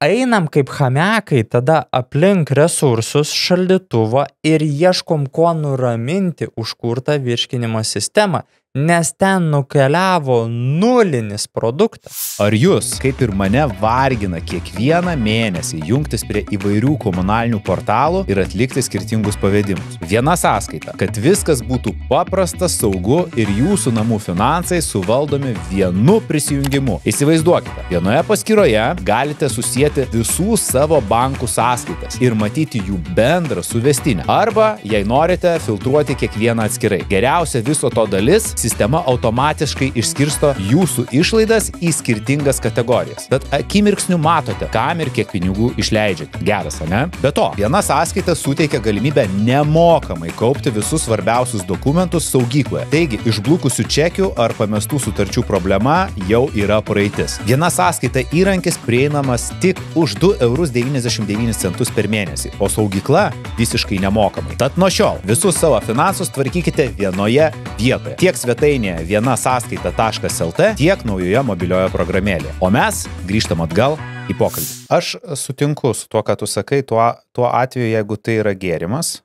einam kaip chamiakai tada aplink resursus šaldytuvo ir ieškom, kuo nuraminti užkurtą virškinimo sistemą, nes ten nukeliavo nulinis produktas. Ar jūs, kaip ir mane, vargina kiekvieną mėnesį jungtis prie įvairių komunalinių portalų ir atlikti skirtingus pavedimus? Viena sąskaita, kad viskas būtų paprasta, saugu ir jūsų namų finansai suvaldomi vienu prisijungimu. Įsivaizduokite, vienoje paskyroje galite susijęti visų savo bankų sąskaitas ir matyti jų bendrą suvestinę. Arba, jei norite, filtruoti kiekvieną atskirai. Geriausia viso to dalis – sistema automatiškai išskirsto jūsų išlaidas į skirtingas kategorijas. Tad akimirksniu matote, kam ir kiek pinigų išleidžiate. Geras, ne? Be to, viena sąskaita suteikia galimybę nemokamai kaupti visus svarbiausius dokumentus saugykloje. Taigi, išblukusių čekių ar pamestų sutarčių problema jau yra praeitis. Viena sąskaita įrankis prieinamas tik už 2,99 € per mėnesį, o saugykla visiškai nemokamai. Tad nuo šiol visus savo finansus tvarkykite vienoje vietoje. Tiek svetainėje vienasąskaita.lt, tiek naujoje mobilioje programėlėje. O mes grįžtam atgal į pokalbį. Aš sutinku su tuo, ką tu sakai, tuo atveju, jeigu tai yra gėrimas,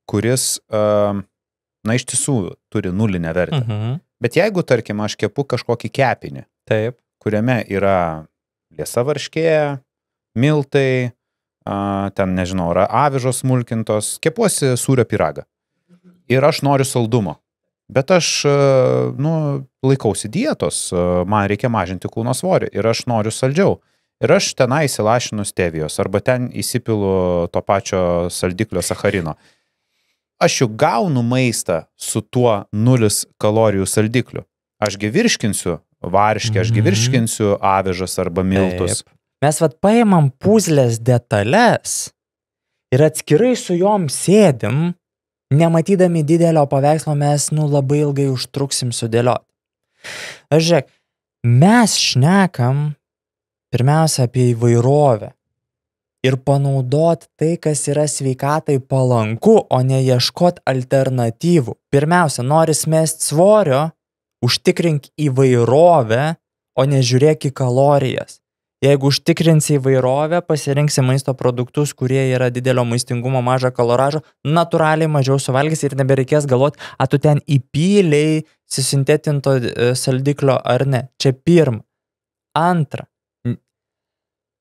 kuris, na, iš tiesų turi nulinę vertę. Bet jeigu, tarkim, aš kepu kažkokį kepinį, Taip. kuriame yra liesa varškė, miltai, ten, nežinau, avižos smulkintos, kepuosi sūrio pyragą. Ir aš noriu saldumo. Bet aš, laikausi dietos, man reikia mažinti kūno svorį ir aš noriu saldžiau. Ir aš tenai įsilašinu stevijos arba ten įsipilu to pačio saldiklio sacharino. Aš jau gaunu maistą su tuo 0 kalorijų saldikliu. Ašgi virškinsiu varškę, ašgi virškinsiu avižas arba miltus. Taip. Mes paimam puzlės detalės ir atskirai su jom sėdim, nematydami didelio paveikslo mes labai ilgai užtruksim sudėlioti. Aš žiūrėk, mes šnekam pirmiausia apie įvairovę ir panaudoti tai, kas yra sveikatai palanku, o ne ieškot alternatyvų. Pirmiausia, nori mest svorio, užtikrink įvairovę, o nežiūrėk į kalorijas. Jeigu užtikrinsi įvairovę, pasirinksi maisto produktus, kurie yra didelio maistingumo, mažo kaloražo, natūraliai mažiau suvalgys ir nebereikės galvoti, ar tu ten įpyliai susintetinto saldiklio ar ne. Čia pirma. Antra.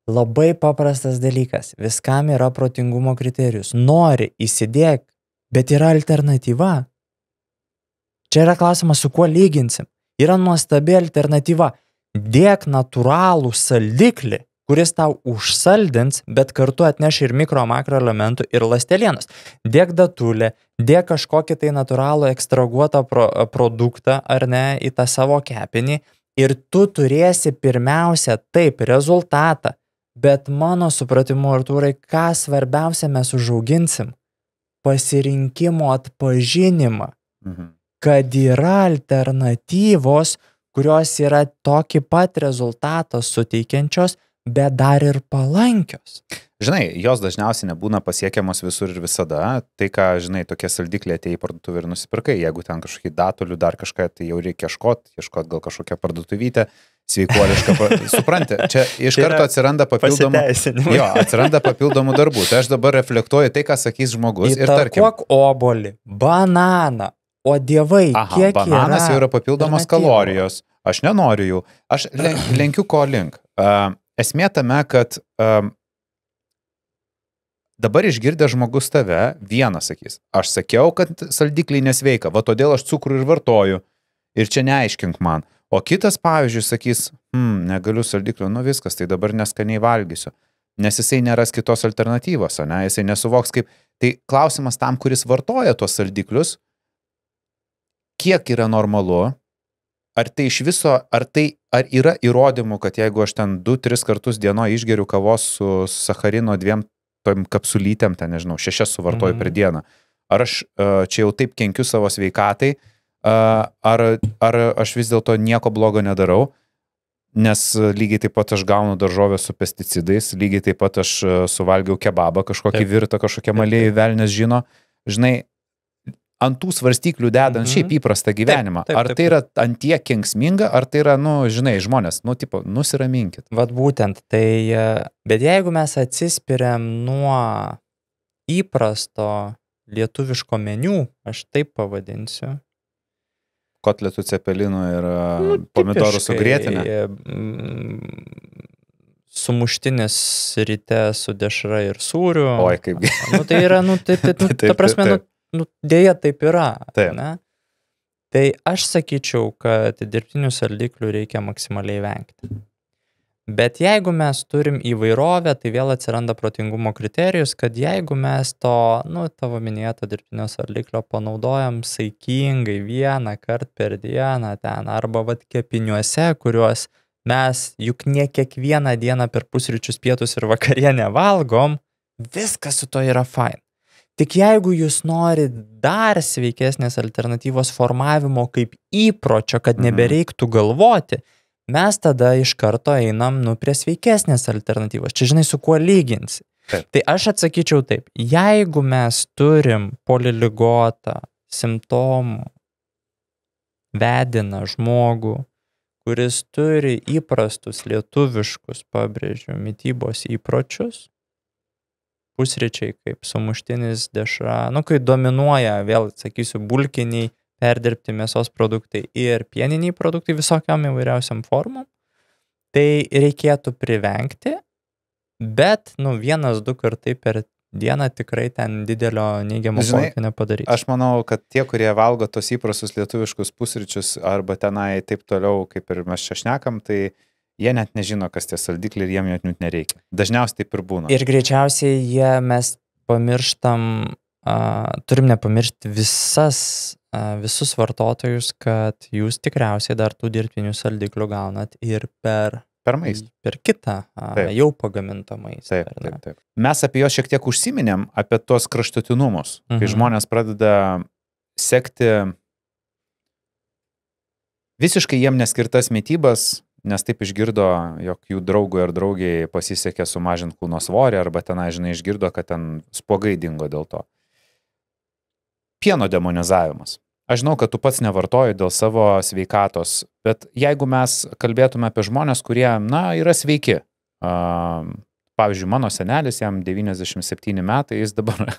Labai paprastas dalykas. Viskam yra protingumo kriterijus. Nori, įsidėk, bet yra alternatyva. Čia yra klausimas, su kuo lyginsim. Yra nuostabi alternatyva. Dėk natūralų saldiklį, kuris tau užsaldins, bet kartu atneš ir mikro makroelementų ir ląstelienos. Dėk datulę, dėk kažkokį tai natūralų ekstrahuotą produktą ar ne į tą savo kepinį ir tu turėsi pirmiausia taip rezultatą, bet mano supratimu, Artūrai, ką svarbiausia mes užauginsim? Pasirinkimo atpažinimą, kad yra alternatyvos, kurios yra tokį pat rezultatą suteikiančios, bet dar ir palankios. Žinai, jos dažniausiai nebūna pasiekiamos visur ir visada. Tai, ką, žinai, tokie saldikliai atėjai į parduotuvę ir nusipirkai, jeigu ten kažkokį datulių dar kažką, tai jau reikia ieškot gal kažkokią parduotuvytę, sveikuolišką. Supranti, čia iš karto atsiranda papildomų darbų. Tai aš dabar reflektuoju tai, ką sakys žmogus. Ir tarkim, įtarkuok obuolį, bananą. O dievai, kiek bananas yra jau yra papildomos kalorijos. Aš nenoriu jų. Aš lenkiu ko link. Esmė tame, kad dabar išgirdė žmogus tave, vienas sakys, aš sakiau, kad saldikliai nesveika, va todėl aš cukrų ir vartoju. Ir čia neaiškink man. O kitas, pavyzdžiui, sakys, negaliu saldiklių, viskas, tai dabar neskaniai valgysiu. Nes jisai neras kitos alternatyvos, ne? Jisai nesuvoks kaip. Tai klausimas tam, kuris vartoja tuos saldiklius, kiek yra normalu, ar tai iš viso, ar yra įrodymų, kad jeigu aš ten 2-3 kartus dienoje išgeriu kavos su sacharino 2 kapsulytėm, ten nežinau, 6 suvartoju per dieną, ar aš čia jau taip kenkiu savo sveikatai, ar aš vis dėlto nieko blogo nedarau, nes lygiai taip pat aš gaunu daržovę su pesticidais, lygiai taip pat aš suvalgiau kebabą, kažkokį virtą, kažkokią malėjį velnės žino. Žinai, ant tų svarstyklių dedant šiaip įprastą gyvenimą. Taip. Ar tai yra ant tiek kenksminga, ar tai yra, žinai, žmonės, tipo, nusiraminkit. Vat būtent, tai, bet jeigu mes atsispiriam nuo įprasto lietuviško meniu, aš taip pavadinsiu. Kotletų cepelinų ir pomidorų su grietinė. Sumuštinis ryte su dešra ir sūriu. Oi, kaip tai yra, ta prasme, dėja taip yra. Taip. Ne? Tai aš sakyčiau, kad dirbtinių saldiklių reikia maksimaliai vengti. Bet jeigu mes turim įvairovę, tai vėl atsiranda protingumo kriterijus, kad jeigu mes to, tavo minėto dirbtinio saldiklio panaudojam saikingai vieną kartą per dieną ten, arba kepiniuose, kuriuos mes juk ne kiekvieną dieną per pusryčius, pietus ir vakarienę valgom, viskas su to yra fine. Tik jeigu jūs norit dar sveikesnės alternatyvos formavimo kaip įpročio, kad nebereiktų galvoti, mes tada iš karto einam prie sveikesnės alternatyvos. Čia žinai, su kuo lyginsi. Taip. Tai aš atsakyčiau taip. Jeigu mes turim poliligotą simptomų vediną žmogų, kuris turi įprastus lietuviškus, pabrėžiu, mitybos įpročius, pusryčiai kaip sumuštinis, dešra, kai dominuoja, vėl sakysiu, bulkiniai, perdirbti mėsos produktai ir pieniniai produktai visokiam įvairiausiam formom, tai reikėtų privengti, bet 1-2 kartai per dieną tikrai ten didelio neigiamo poveikio nepadarys. Aš manau, kad tie, kurie valgo tos įprastus lietuviškus pusryčius arba tenai taip toliau, kaip ir mes čia šnekam, tai jie net nežino, kas tie saldikliai ir jiem net nereikia. Dažniausiai taip ir būna. Ir greičiausiai mes pamirštam, turim nepamiršti visus vartotojus, kad jūs tikriausiai dar tų dirbtinių saldiklių gaunat ir per maistą. Per kitą jau pagamintą maistą. Taip. Mes apie juos šiek tiek užsiminėm, apie tuos kraštutinumus, kai žmonės pradeda sekti visiškai jiem neskirtas mitybas, nes taip išgirdo, jog jų draugui ar draugiai pasisekė sumažinti kūno svorį, arba tenai, žinai, išgirdo, kad ten spuogai dingo dėl to. Pieno demonizavimas. Aš žinau, kad tu pats nevartoji dėl savo sveikatos, bet jeigu mes kalbėtume apie žmonės, kurie, yra sveiki. Pavyzdžiui, mano senelis, jam 97 metai, jis dabar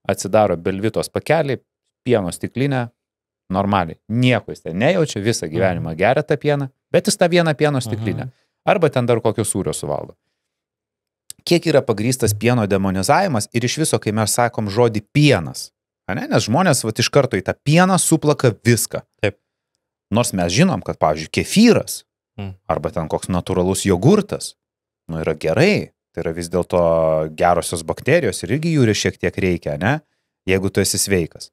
atsidaro Belvitos pakelį, pieno stiklinę, normaliai. Nieko jis ten nejaučia, visą gyvenimą geria tą pieną, bet jis tą vieną pieno stiklinę. Arba ten dar kokio sūrio suvalgo. Kiek yra pagrįstas pieno demonizavimas ir iš viso, kai mes sakom žodį pienas, nes žmonės iš karto į tą pieną suplaka viską. Taip. Nors mes žinom, kad, pavyzdžiui, kefyras arba ten koks natūralus jogurtas, yra gerai, tai yra vis dėlto gerosios bakterijos ir irgi jų šiek tiek reikia, jeigu tu esi sveikas.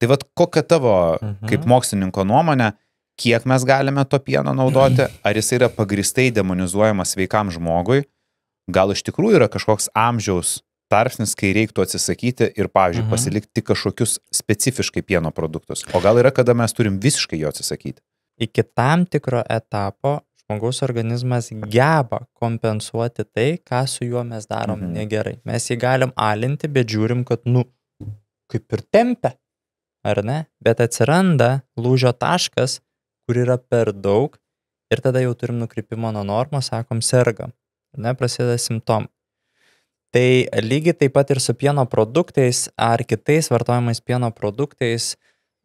Tai kokia tavo, kaip mokslininko nuomonė, kiek mes galime to pieno naudoti, ar jis yra pagrįstai demonizuojamas sveikam žmogui, gal iš tikrųjų yra kažkoks amžiaus tarpsnis, kai reiktų atsisakyti ir, pavyzdžiui, pasilikti kažkokius specifiškai pieno produktus. O gal yra, kada mes turim visiškai jo atsisakyti? Iki tam tikro etapo žmogaus organizmas geba kompensuoti tai, ką su juo mes darom negerai. Mes jį galim alinti, bet žiūrim, kad, kaip ir tempia, ar ne? Bet atsiranda lūžio taškas, kur yra per daug ir tada jau turim nukrypimo nuo normos, sakom, sergam. Prasideda simptomai. Tai lygiai taip pat ir su pieno produktais ar kitais vartojamais pieno produktais,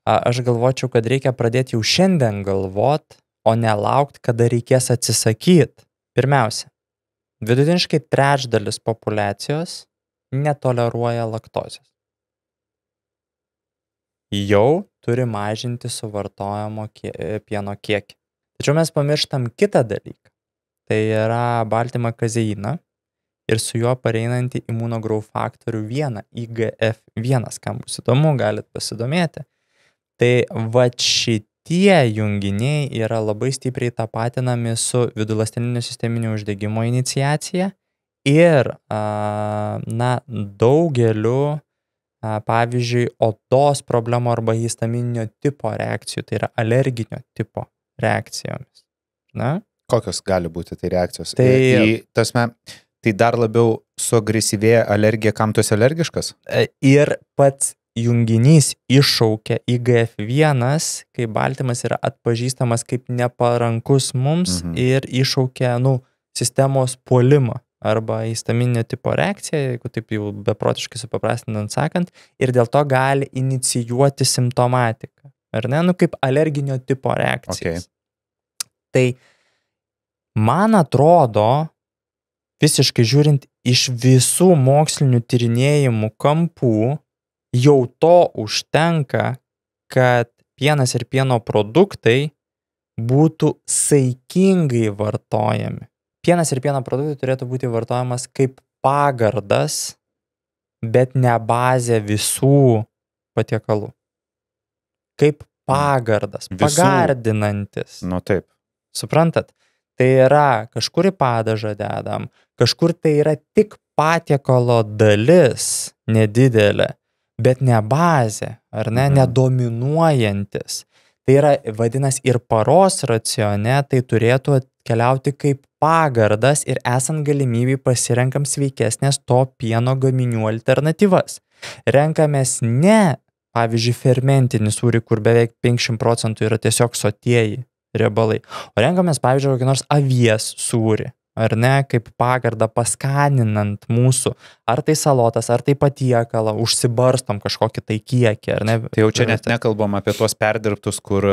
aš galvočiau, kad reikia pradėti jau šiandien galvot, o nelaukt, kada reikės atsisakyti. Pirmiausia, vidutiniškai 1/3 populiacijos netoleruoja laktozės. Jau turi mažinti suvartojamo pieno kiekį. Tačiau mes pamirštam kitą dalyką. Tai yra baltymą kazeiną ir su juo pareinantį imunograu faktorių 1, IGF-1, kam bus įdomu, galit pasidomėti. Tai šitie junginiai yra labai stipriai tapatinami su viduląstelinio sisteminio uždegimo iniciacija ir, daugeliu, pavyzdžiui, odos problemų arba histamininio tipo reakcijų, tai yra alerginio tipo reakcijomis. Kokios gali būti tai reakcijos? Tai dar labiau suagresyvėja alergija, kam tu esi alergiškas? Ir pats junginys iššaukia IGF-1, kai baltymas yra atpažįstamas kaip neparankus mums ir iššaukia, sistemos puolimą arba histaminio tipo reakciją, jeigu taip jau beprotiškai supaprastinant sakant, ir dėl to gali inicijuoti simptomatiką, ar ne, kaip alerginio tipo reakcijas. Tai man atrodo, visiškai žiūrint iš visų mokslinių tyrinėjimų kampų, jau to užtenka, kad pienas ir pieno produktai būtų saikingai vartojami. Pienas ir pieno produktai turėtų būti vartojamas kaip pagardas, bet ne bazė visų patiekalų. Kaip pagardas, pagardinantis. Taip. Suprantat? Tai yra, kažkur į padažą dedam, kažkur tai yra tik patiekalo dalis nedidelė, bet ne bazė, ar ne, nedominuojantis. Tai yra, vadinasi, ir paros racione tai turėtų atkeliauti kaip pagardas ir esant galimybei pasirenkam sveikesnės to pieno gaminių alternatyvas. Renkamės ne, pavyzdžiui, fermentinį sūrį, kur beveik 50% yra tiesiog sotieji riebalai, o renkamės, pavyzdžiui, kokį nors avies sūrį, ar ne, kaip pagardą paskaninant mūsų, ar tai salotas, ar tai patiekalą, užsibarstom kažkokį tai kiekį, ar ne? Tai jau čia net nekalbam apie tuos perdirbtus, kur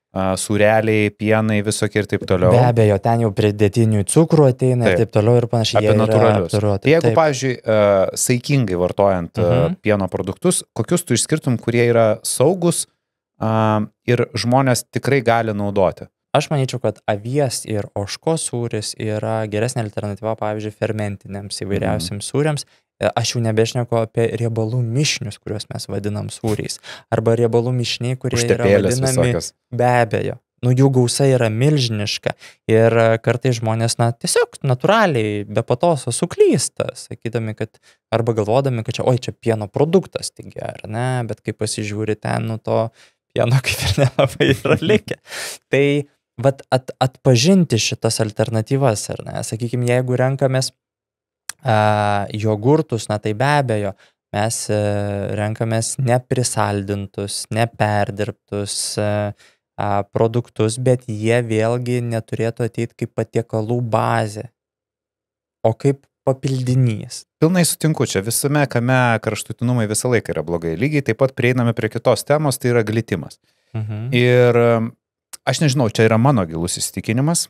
sūreliai, pienai, visokie ir taip toliau. Be abejo, ten jau pridėtinių cukrų ateina ir taip toliau ir panašiai. Apie natūralius. Jeigu, pavyzdžiui, saikingai vartojant pieno produktus, kokius tu išskirtum, kurie yra saugus ir žmonės tikrai gali naudoti? Aš manyčiau, kad avies ir ožkos sūris yra geresnė alternatyva, pavyzdžiui, fermentiniams įvairiausiams sūriams. Aš jau nebešneku apie riebalų mišinius, kuriuos mes vadinam sūriais. Arba riebalų mišiniai, kurie yra vadinami be abejo. Jų gausa yra milžiniška. Ir kartais žmonės, tiesiog natūraliai, be patoso suklysta, sakydami, kad arba galvodami, kad čia pieno produktas tik ar ne, bet kai pasižiūri ten, to pieno kaip ir nelabai yra likę. Tai atpažinti šitas alternatyvas, ar ne, sakykime, jeigu renkamės jogurtus, tai be abejo, mes renkamės neprisaldintus, neperdirbtus produktus, bet jie vėlgi neturėtų ateiti kaip patiekalų bazė, o kaip papildinys. Pilnai sutinku, čia visame kame kraštutinumai visą laiką yra blogai. Lygiai taip pat prieiname prie kitos temos, tai yra glitimas. Ir aš nežinau, čia yra mano gilus įsitikinimas,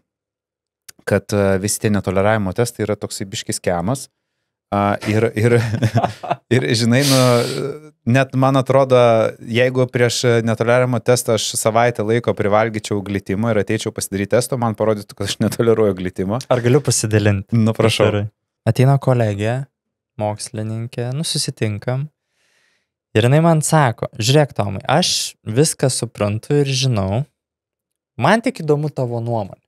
kad visi tie netoleravimo testai yra toksai biškis skemas. Ir žinai, net man atrodo, jeigu prieš netoleravimo testą aš savaitę laiko privalgyčiau glitimą ir ateičiau pasidaryti testo, man parodytų, kad aš netoleruoju glitimą. Ar galiu pasidalinti? Prašau. Ateina kolegė, mokslininkė, susitinkam. Ir jinai man sako, žiūrėk, Tomai, aš viską suprantu ir žinau, man tik įdomu tavo nuomonė.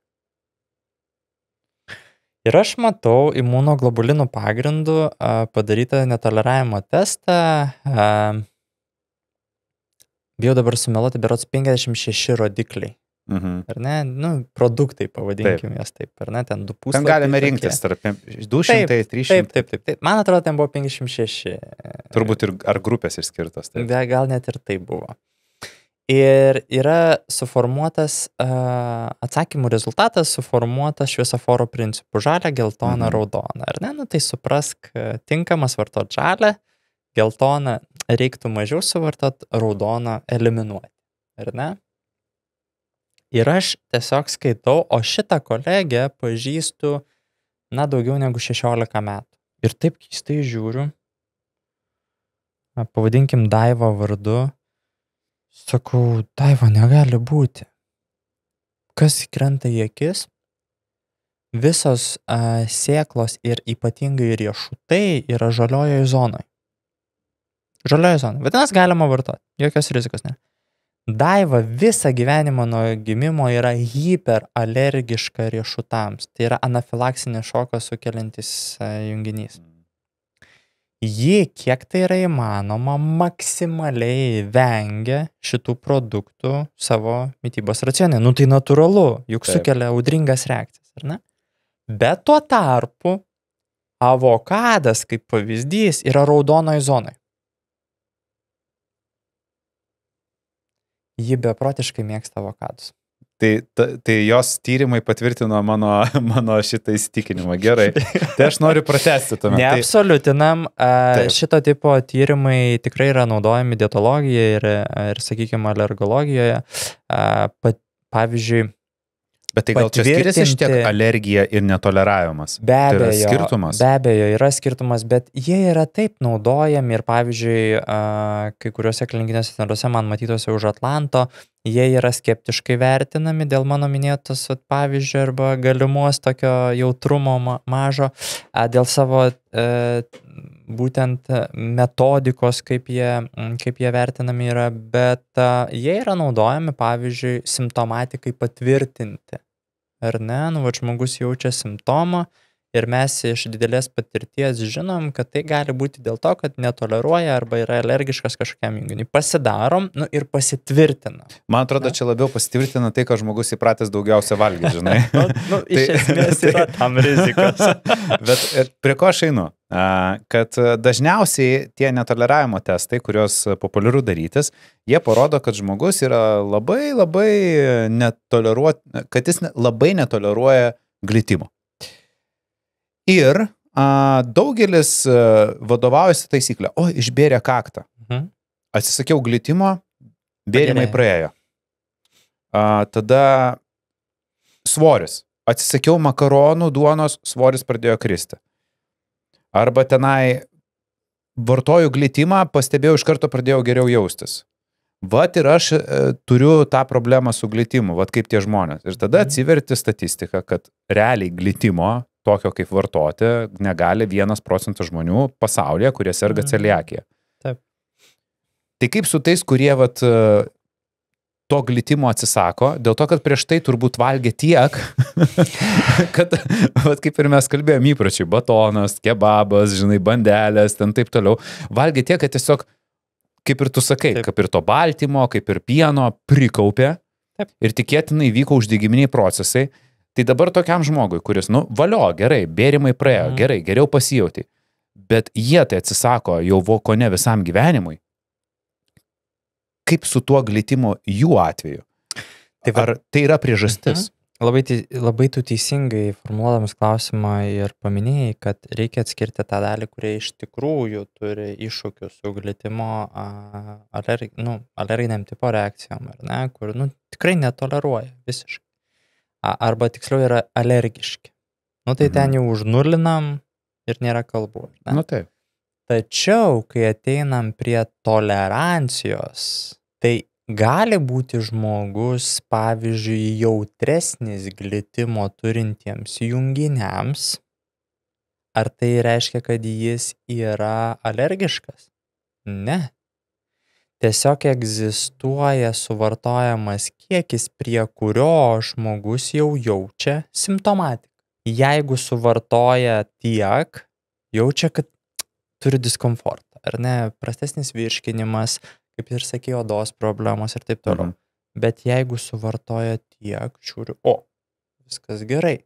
Ir aš matau imunoglobulinų pagrindų padarytą netoleravimo testą, bijau dabar sumeluoti, berods 56 rodikliai. Ar ne? Produktai, pavadinkim jas taip, ar ne? Ten 2 puslapiai. Ten galime rinktis tarp 200, 300. Taip. Man atrodo, ten buvo 56. Turbūt ir ar grupės išskirtos. Gal net ir tai buvo. Ir yra suformuotas atsakymų rezultatas, suformuotas šviesoforo principu žalia, geltona, raudona. Ar ne? Tai suprask, tinkamas vartot žalia, geltona reiktų mažiau suvartot, raudona eliminuoti. Ar ne? Ir aš tiesiog skaitau, o šitą kolegę pažįstu, daugiau negu 16 metų. Ir taip keistai žiūriu, pavadinkim Daiva vardu, sakau, Daiva, negali būti. Kas įkrenta į akis? Visos sėklos ir ypatingai riešutai yra žaliojoje zonoje. Žaliojoje zonoje. Vadinasi, galima vartoti. Jokios rizikos ne. Daiva visą gyvenimą nuo gimimo yra hiperalergiška riešutams. Tai yra anafilaksinį šoką sukeliantis junginys. Ji, kiek tai yra įmanoma, maksimaliai vengia šitų produktų savo mitybos racione. Tai natūralu, juk sukelia audringas reakcijas, ar ne? Bet tuo tarpu avokadas, kaip pavyzdys, yra raudonoj zonoj. ji beprotiškai mėgsta avokadus. Tai jos tyrimai patvirtino mano šitą įsitikinimą. Gerai. Tai aš noriu pratęsti tuomet. Neabsoliutinam. Šito tipo tyrimai tikrai yra naudojami dietologijoje ir sakykime, alergologijoje. Pavyzdžiui, bet tai gal čia skiriasi šitiek alergija ir netoleravimas? Be abejo, tai yra skirtumas? Be abejo, yra skirtumas, bet jie yra taip naudojami ir pavyzdžiui, kai kuriuose klinikiniuose centruose man matytose už Atlanto, jie yra skeptiškai vertinami dėl mano minėtos pavyzdžio arba galimos tokio jautrumo mažo, dėl savo būtent metodikos, kaip jie vertinami yra, bet jie yra naudojami, pavyzdžiui, simptomatikai patvirtinti. Ar ne? Nu, va, žmogus jaučia simptomą ir mes iš didelės patirties žinom, kad tai gali būti dėl to, kad netoleruoja arba yra alergiškas kažkokiam junginiui. Pasidarom, nu ir pasitvirtina. Man atrodo, čia labiau pasitvirtina tai, kad žmogus įpratęs daugiausia valgyti, žinai. Iš esmės yra tam rizikos. Bet prie ko aš einu? Kad dažniausiai tie netoleravimo testai, kuriuos populiaru darytis, jie parodo, kad žmogus yra labai kad jis labai netoleruoja glitimo. Ir daugelis vadovaujasi taisyklę. O, išbėrė kaktą. Atsisakiau glitimo, bėrimai praėjo. Tada svoris. Atsisakiau makaronų, duonos, svoris pradėjo kristi. Arba tenai vartoju glitimą, pastebėjau, iš karto pradėjau geriau jaustis. Vat ir aš turiu tą problemą su glitimu, vat kaip tie žmonės. Ir tada atsiverti statistiką, kad realiai glitimo, tokio kaip vartoti, negali 1% žmonių pasaulyje, kurie serga celiakija. Taip. Tai kaip su tais, kurie vat to glitimo atsisako, dėl to, kad prieš tai turbūt valgė tiek, kad, vat kaip ir mes kalbėjom, įpročiai, batonas, kebabas, žinai, bandelės, ten taip toliau, valgė tiek, kad tiesiog, kaip ir tu sakai, taip, kaip ir to baltymo, kaip ir pieno prikaupė, taip, ir tikėtinai vyko uždegiminiai procesai. Tai dabar tokiam žmogui, kuris, nu, valio, gerai, bėrimai praėjo, gerai, geriau pasijauti, bet jie tai atsisako jau kone visam gyvenimui. Kaip su tuo glitimu jų atveju? Ar tai yra priežastis? Labai tu teisingai formuluodamas klausimą ir paminėjai, kad reikia atskirti tą dalį, kurie iš tikrųjų turi iššūkių su glitimo alerginiam tipo reakcijom, ar ne, kur tikrai netoleruoja visiškai. Arba tiksliau yra alergiški. Tai ten jau užnulinam ir nėra kalbų. Ne? Taip. Tačiau, kai ateinam prie tolerancijos, tai gali būti žmogus, pavyzdžiui, jautresnis glitimo turintiems junginiams. Ar tai reiškia, kad jis yra alergiškas? Ne. Tiesiog egzistuoja suvartojamas kiekis, prie kurio žmogus jau jaučia simptomatiką. Jeigu suvartoja tiek, jaučia, kad turi diskomfortą, ar ne, prastesnis virškinimas, kaip ir sakė, odos problemos ir taip toliau. Bet jeigu suvartoja tiek, žiūriu, viskas gerai.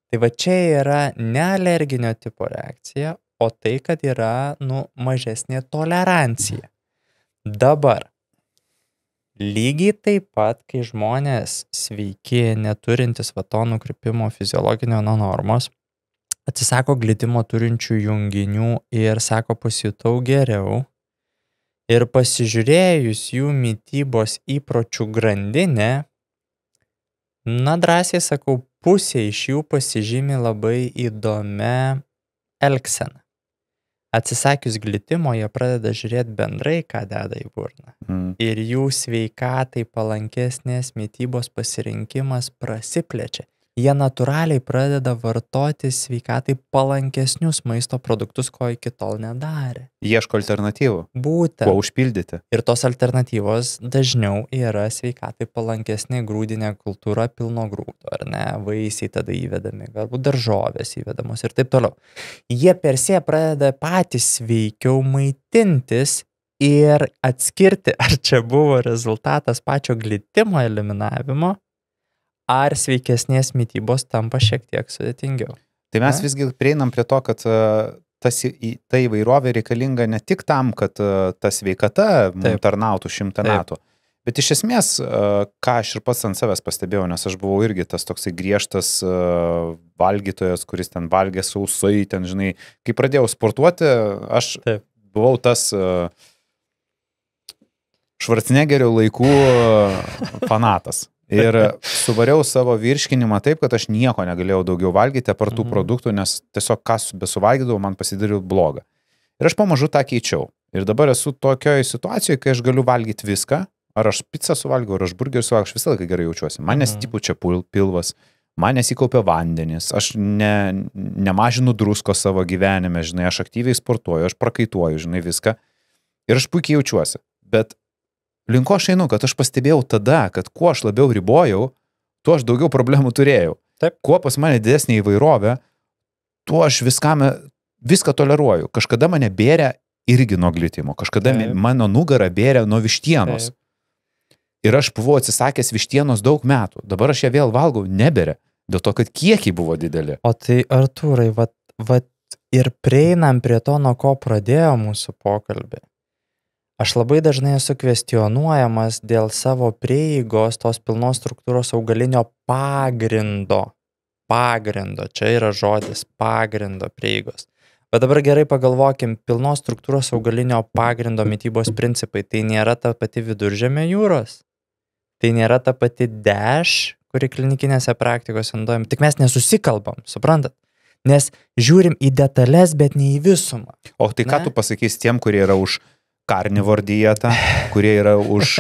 Tai va čia yra ne alerginio tipo reakcija, o tai, kad yra, mažesnė tolerancija. Dabar, lygiai taip pat, kai žmonės sveiki, neturintis va to nukrypimo fiziologinio nuo normos, atsisako glitimo turinčių junginių ir sako, pasijutau geriau, ir pasižiūrėjus jų mitybos įpročių grandinę, drąsiai sakau, pusė iš jų pasižymi labai įdomia elgsena. Atsisakius glitimo, jie pradeda žiūrėti bendrai, ką deda į burną. Ir jų sveikatai palankesnės mitybos pasirinkimas prasiplečia. Jie natūraliai pradeda vartoti sveikatai palankesnius maisto produktus, ko iki tol nedarė. Ieško alternatyvų. Būtent. Kuo užpildyti. Ir tos alternatyvos dažniau yra sveikatai palankesnė grūdinė kultūra pilno grūdo, ar ne? Vaisiai tada įvedami, galbūt daržovės įvedamos ir taip toliau. Jie per se pradeda patys sveikiau maitintis ir atskirti, ar čia buvo rezultatas pačio glitimo eliminavimo, ar sveikesnės mitybos tampa šiek tiek sudėtingiau. Tai mes visgi prieinam prie to, kad ta įvairovė reikalinga ne tik tam, kad ta sveikata mums tarnautų 100 metų, Bet iš esmės, ką aš ir pats ant savęs pastebėjau, nes aš buvau irgi tas toksai griežtas valgytojas, kuris ten valgė sausai, ten, žinai, kai pradėjau sportuoti, aš buvau tas Švarcnegerio laikų fanatas. Ir suvariau savo virškinimą taip, kad aš nieko negalėjau daugiau valgyti apart tų produktų, nes tiesiog kas besuvalgydavau, man pasidarė bloga. Ir aš pamažu tą keičiau. Ir dabar esu tokioje situacijoje, kai aš galiu valgyti viską, ar aš pizzą suvalgiau, ar aš burgerį suvalgiau, aš visą laiką gerai jaučiuosi. Man nesipučia pilvas, man nesikaupia vandenis, aš nemažinu drusko savo gyvenime, žinai, aš aktyviai sportuoju, aš prakaituoju, žinai, viską. Ir aš puikiai jaučiuosi. Bet linko aš einu, kad aš pastebėjau tada, kad kuo aš labiau ribojau, tuo aš daugiau problemų turėjau. Taip. Kuo pas mane didesnė įvairovė, tuo aš viską toleruoju. Kažkada mane bėrė irgi nuo glitimo, kažkada mano nugarą bėrė nuo vištienos. Ir aš buvau atsisakęs vištienos daug metų. Dabar aš ją vėl valgau, nebėrė, dėl to, kad kiekiai buvo dideli. O tai, Artūrai, vat ir prieinam prie to, nuo ko pradėjo mūsų pokalbį. Aš labai dažnai esu kvestionuojamas dėl savo prieigos tos pilnos struktūros augalinio pagrindo. Pagrindo, čia yra žodis, pagrindo prieigos. Bet dabar gerai pagalvokim, pilnos struktūros augalinio pagrindo mitybos principai, tai nėra ta pati Viduržemio jūros, tai nėra ta pati DASH, kuri klinikinėse praktikose naudojama, tik mes nesusikalbam, suprantat? Nes žiūrim į detalės, bet ne į visumą. O tai ką tu pasakysi tiem, kurie yra už carnivore dietą, kurie yra už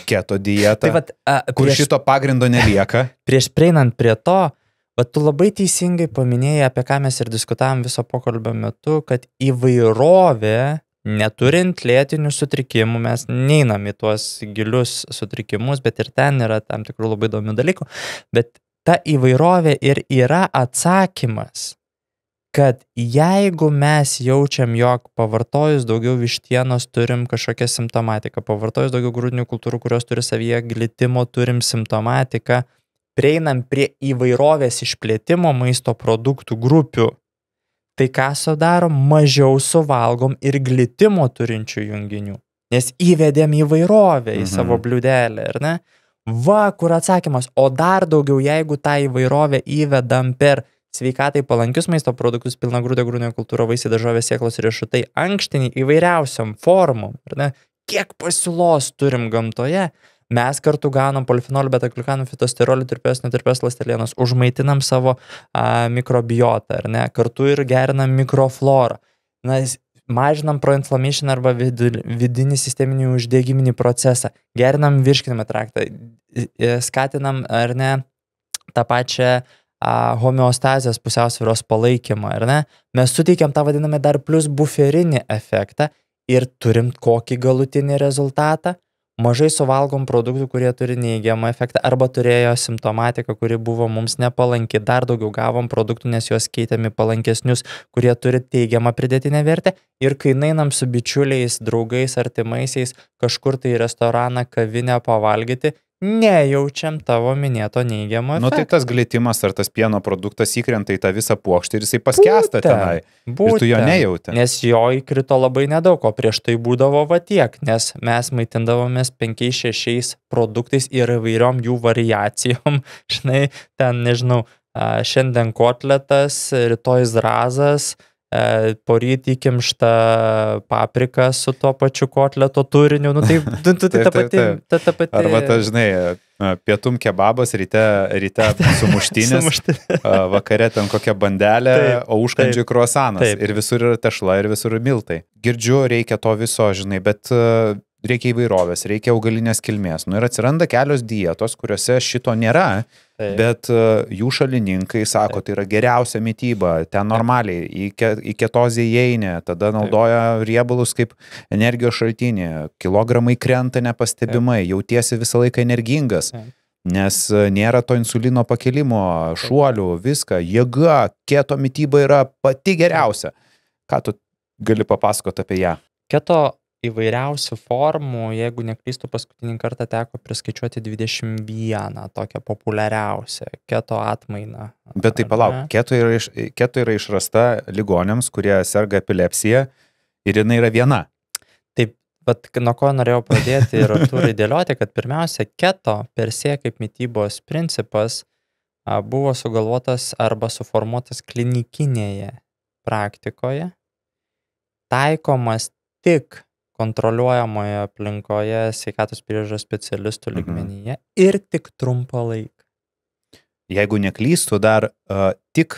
keto dietą, kur šito pagrindo nelieka? Prieš prieinant prie to, bet tu labai teisingai paminėjai, apie ką mes ir diskutavom viso pokalbio metu, kad įvairovė, neturint lėtinių sutrikimų, mes neinam į tuos gilius sutrikimus, bet ir ten yra tam tikrų labai įdomių dalykų, bet ta įvairovė ir yra atsakymas, kad jeigu mes jaučiam, jog pavartojus daugiau vištienos turim kažkokią simptomatiką, pavartojus daugiau grūdinių kultūrų, kurios turi savyje glitimo, turim simptomatiką, prieinam prie įvairovės išplėtimo maisto produktų grupių, tai ką sudarom, mažiau suvalgom ir glitimo turinčių junginių, nes įvedėm įvairovę į savo bliūdelį, ar ne? Va, kur atsakymas, o dar daugiau, jeigu tą įvairovę įvedam per sveikatai palankius maisto produktus, pilnagrūdė grūdinė kultūra, vaisiai, daržovės, sėklos, riešutai, ankštiniai įvairiausiom formom, ar ne? Kiek pasiūlos turim gamtoje, mes kartu gaunam polifenolių, beta-gliukanų, fitosterolių, tirpios, netirpios ląstelienos, užmaitinam savo mikrobiotą, ar ne? Kartu ir gerinam mikroflorą. Na, mažinam proinflammation arba vidinį sisteminį uždegiminį procesą, gerinam virškinimą traktą, skatinam, ar ne, tą pačią homeostazės pusiausvyros palaikymą, ar ne? Mes suteikiam tą vadinamą dar plus buferinį efektą ir turim kokį galutinį rezultatą. Mažai suvalgom produktų, kurie turi neįgiamą efektą arba turėjo simptomatiką, kuri buvo mums nepalanki. Dar daugiau gavom produktų, nes juos keitėm į palankesnius, kurie turi teigiamą pridėtinę vertę. Ir kai einam su bičiuliais, draugais, artimaisiais kažkur tai į restoraną, kavinę pavalgyti, nejaučiam tavo minėto neigiamo efekto. Nu tai tas glitimas ar tas pieno produktas įkrenta į tą visą puokštę ir jisai paskęsta tenai. Ir tu jo nejauti. Nes jo įkrito labai nedaug, o prieš tai būdavo va tiek, nes mes maitindavomės 5-6 produktais ir įvairiom jų variacijom. Žinai, ten, nežinau, šiandien kotletas, rytoj zrazas, poryt įkimšta paprika su tuo pačiu kotleto turiniu, nu tai ta pati. Arba ta, žinai, pietum kebabas, ryte sumuštinis, vakare ten kokia bandelė, o užkandžiui kruasanas. Ir visur yra tešla, ir visur miltai. Girdžiu, reikia to viso, žinai, bet reikia įvairovės, reikia augalinės kilmės. Nu ir atsiranda kelios dietos, kuriuose šito nėra, bet jų šalininkai sako, tai yra geriausia mityba, ten normaliai, į ketozę įeini, tada naudoja riebalus kaip energijos šaltinį, kilogramai krenta nepastebimai, jautiesi visą laiką energingas, nes nėra to insulino pakelimo, šuolių, viską, jėga, keto mityba yra pati geriausia. Ką tu gali papasakoti apie ją? Keto įvairiausių formų, jeigu neklystu, paskutinį kartą teko priskaičiuoti 21, tokią populiariausią keto atmainą. Bet tai palauk, keto yra išrasta ligoniams, kurie serga epilepsija ir jinai yra viena. Taip, bet nuo ko norėjau pradėti ir Artūrai dėlioti, kad pirmiausia, keto per se kaip mitybos principas buvo sugalvotas arba suformuotas klinikinėje praktikoje, taikomas tik kontroliuojamoje aplinkoje sveikatos priežiūros specialistų lygmenyje ir tik trumpą laiką. Jeigu neklystu, dar tik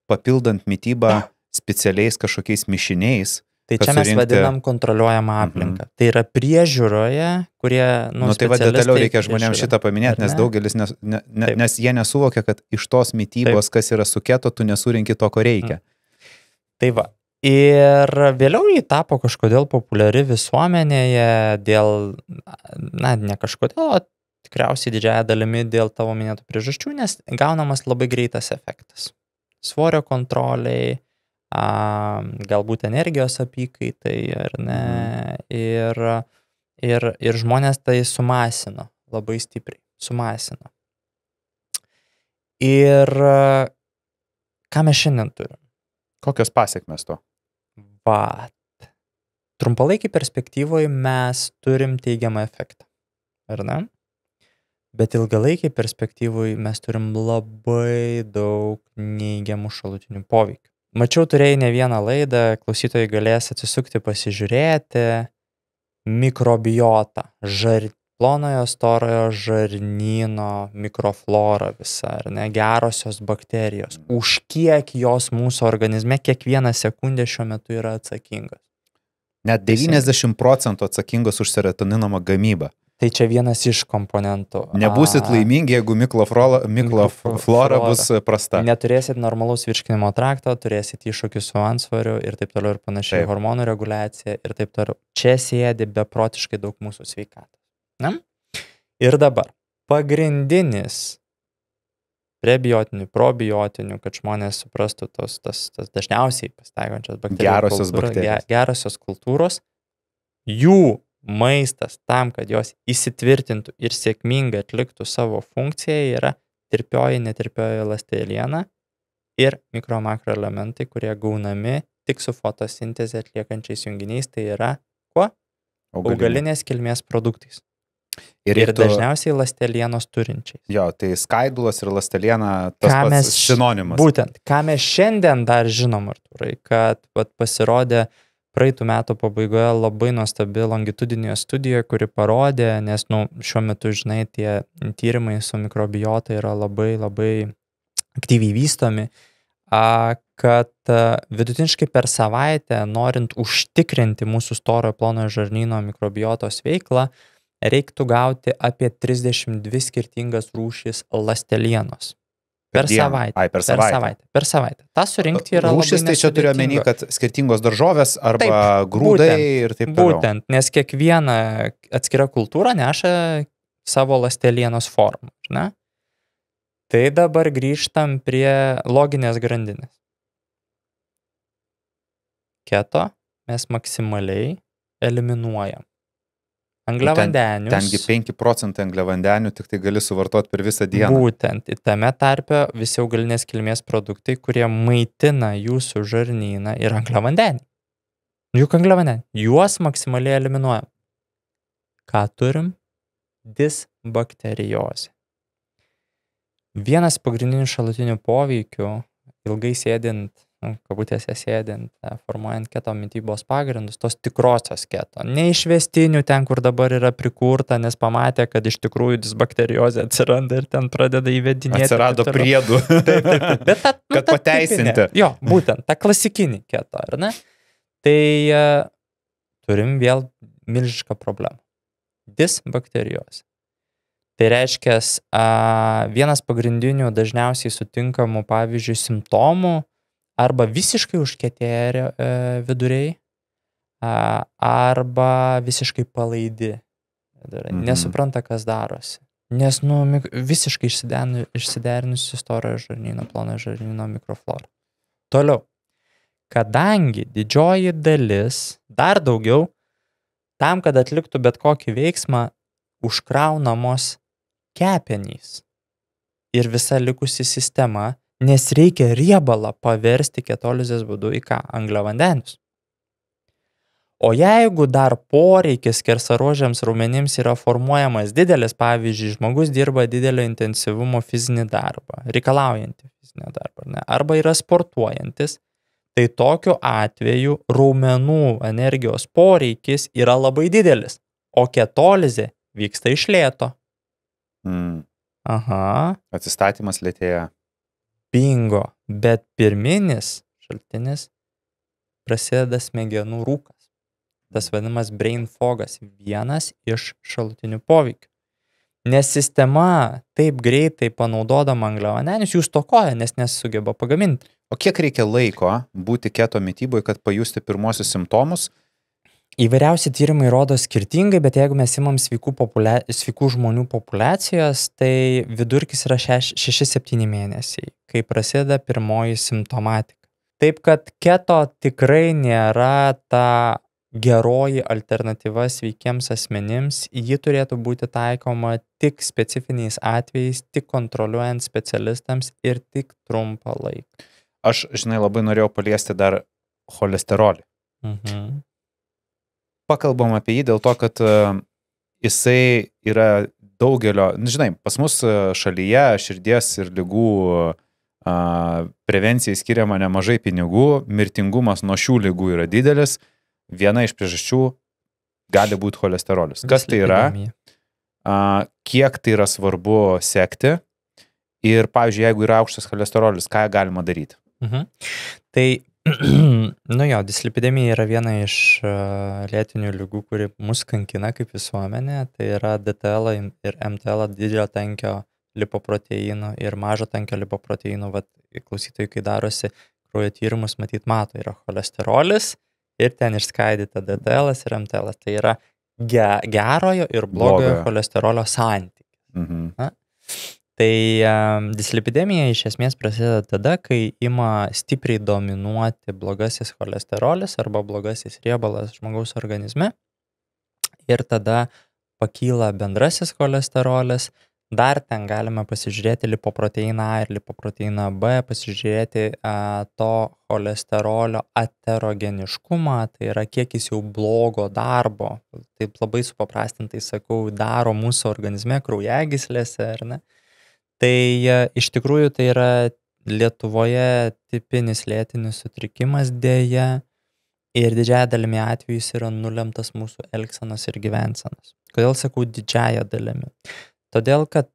papildant mitybą specialiais kažkokiais mišiniais. Tai čia mes vadinam kontroliuojamą aplinką. Tai yra priežiūroje, kurie, tai va detaliau reikia žmonėms šitą paminėti, nes daugelis, nes jie nesuvokia, kad iš tos mitybos, kas yra su keto, tu nesurinki to, ko reikia. Tai va. Ir vėliau jį tapo kažkodėl populiari visuomenėje dėl, ne kažkodėl, o tikriausiai didžiąją dalimi dėl tavo minėtų priežasčių, nes gaunamas labai greitas efektas. Svorio kontroliai, galbūt energijos apykaitai, ar ne, ir žmonės tai sumasino, labai stipriai, sumasino. Ir ką mes šiandien turim? Kokios pasiekmes to? Trumpalaikiai perspektyvoje mes turim teigiamą efektą, ar ne? Bet ilgalaikiai perspektyvoje mes turim labai daug neigiamų šalutinių poveikių. Mačiau, turėjai ne vieną laidą, klausytojai galės atsisukti pasižiūrėti mikrobiotą, plonojo storojo žarnyno mikroflora visa, ar ne, gerosios bakterijos. Už kiek jos mūsų organizme kiekvieną sekundę šiuo metu yra atsakingas? Net 90% atsakingos už serotonino gamybą. Tai čia vienas iš komponentų. Nebūsit laimingi, jeigu mikroflora bus prasta. Neturėsit normalaus virškinimo trakto, turėsit iššūkių su antsvoriu ir taip toliau ir panašiai, hormonų reguliacija ir taip toliau. Čia sėdi beprotiškai daug mūsų sveikatos. Na? Ir dabar pagrindinis prebiotinių, probiotinių, kad žmonės suprastų tas dažniausiai pasitaikančios bakterijos, gerosios kultūros, jų maistas tam, kad jos įsitvirtintų ir sėkmingai atliktų savo funkciją, yra tirpioji, netirpioji ląsteliena ir mikro-makroelementai, kurie gaunami tik su fotosintezę atliekančiais junginiais, tai yra kuo? Augalinės kilmės produktais. Ir dažniausiai ląstelienos turinčiais. Jo, tai skaidulos ir ląsteliena tas pats sinonimas. Būtent, ką mes šiandien dar žinom, Artūrai, kad pasirodė praeitų metų pabaigoje labai nuostabi longitudinė studija, kuri parodė, nes šiuo metu, žinai, tie tyrimai su mikrobiota yra labai, labai aktyviai vystomi, kad vidutiniškai per savaitę, norint užtikrinti mūsų storojo plonojo žarnyno mikrobiotos veiklą, reiktų gauti apie 32 skirtingas rūšis ląstelienos. Per savaitę. Ta surinkti yra labai nesudėtinga. Rūšis, tai čia turiu omeny, kad skirtingos daržovės arba grūdai ir taip toliau. Būtent, nes kiekviena atskira kultūra neša savo ląstelienos formą. Ne? Tai dabar grįžtam prie loginės grandinės. Keto mes maksimaliai eliminuojam. Angliavandenius. Tengi 5% angliavandenių tik tai gali suvartoti per visą dieną. Būtent, tame tarpe visi augalinės kilmės produktai, kurie maitina jūsų žarnyną ir angliavandenį. Juk angliavandenį. Juos maksimaliai eliminuojam. Ką turim? Disbakteriozė. Vienas pagrindinių šalutinių poveikių, ilgai sėdint, kabutėse sėdint, formuojant keto mitybos pagrindus, tos tikrosios keto. Neišvestinių ten, kur dabar yra prikurta, nes pamatė, kad iš tikrųjų disbakteriozė atsiranda ir ten pradeda įvedinėti. Atsirado priedų. Taip. Bet kad pateisinti. Jo, būtent, ta klasikinį keto, ar ne? Tai turim vėl milžišką problemą. Disbakteriozė. Tai reiškia, vienas pagrindinių dažniausiai sutinkamų, pavyzdžiui, simptomų, arba visiškai užkietėję viduriai, arba visiškai palaidi. Nesupranta, kas darosi. Nes visiškai išsiderinusi storojo žarnyno, plonojo žarnyno mikroflora. Toliau. Kadangi didžioji dalis, dar daugiau, tam, kad atliktų bet kokį veiksmą, užkraunamos kepenys ir visa likusi sistema, nes reikia riebalą paversti ketolizės būdu į ką? Angliavandenius. O jeigu dar poreikis skersaruožiams raumenims yra formuojamas didelis, pavyzdžiui, žmogus dirba didelio intensyvumo fizinį darbą, reikalaujantį fizinį darbą, ne, arba yra sportuojantis, tai tokiu atveju raumenų energijos poreikis yra labai didelis, o ketolizė vyksta iš lėto. Aha. Atsistatymas lėtėja. Bingo, bet pirminis šaltinis prasideda smegenų rūkas. Tas vadinamas brain fogas, vienas iš šalutinių poveikių. Nes sistema taip greitai panaudodama angliavandenius jų stokoja, nes nesugeba pagaminti. O kiek reikia laiko būti keto mityboje, kad pajusti pirmosius simptomus? Įvairiausi tyrimai rodo skirtingai, bet jeigu mes imam sveikų žmonių populiacijos, tai vidurkis yra 6-7 mėnesiai, kai prasideda pirmoji simptomatika. Taip, kad keto tikrai nėra ta geroji alternatyva sveikiems asmenims, ji turėtų būti taikoma tik specifiniais atvejais, tik kontroliuojant specialistams ir tik trumpą laiką. Aš, labai norėjau paliesti dar cholesterolį. Pakalbam apie jį dėl to, kad jisai yra daugelio, pas mus šalyje širdies ir ligų prevencijai skiriama nemažai pinigų, mirtingumas nuo šių ligų yra didelis. Viena iš priežasčių gali būti cholesterolis. Kas tai yra? Kiek tai yra svarbu sekti? Ir, pavyzdžiui, jeigu yra aukštas cholesterolis, ką galima daryti? Tai, dislipidemija yra viena iš lėtinių ligų, kuri mus kankina kaip visuomenė. Tai yra DTL ir MTL, didžiojo tankio lipoproteinų ir mažo tankio lipoproteinų. Vat klausytojai, kai darosi kraujo tyrimus, matyt, mato, yra cholesterolis. Ir ten išskaidyta DTL ir MTL. Tai yra gerojo ir blogojo cholesterolio santykis. Tai dislipidemija iš esmės prasideda tada, kai ima stipriai dominuoti blogasis cholesterolis arba blogasis riebalas žmogaus organizme. Ir tada pakyla bendrasis cholesterolis. Dar ten galime pasižiūrėti lipoproteiną A ir lipoproteiną B, pasižiūrėti to cholesterolio aterogeniškumą, tai yra kiek jis jau blogo darbo, taip labai supaprastintai sakau, daro mūsų organizme, kraujagyslėse, ar ne? Tai iš tikrųjų tai yra Lietuvoje tipinis lėtinis sutrikimas deja ir didžiąją dalimi atvejus yra nulemtas mūsų elgsenos ir gyvensenos. Kodėl sakau didžiąją dalimi? Todėl, kad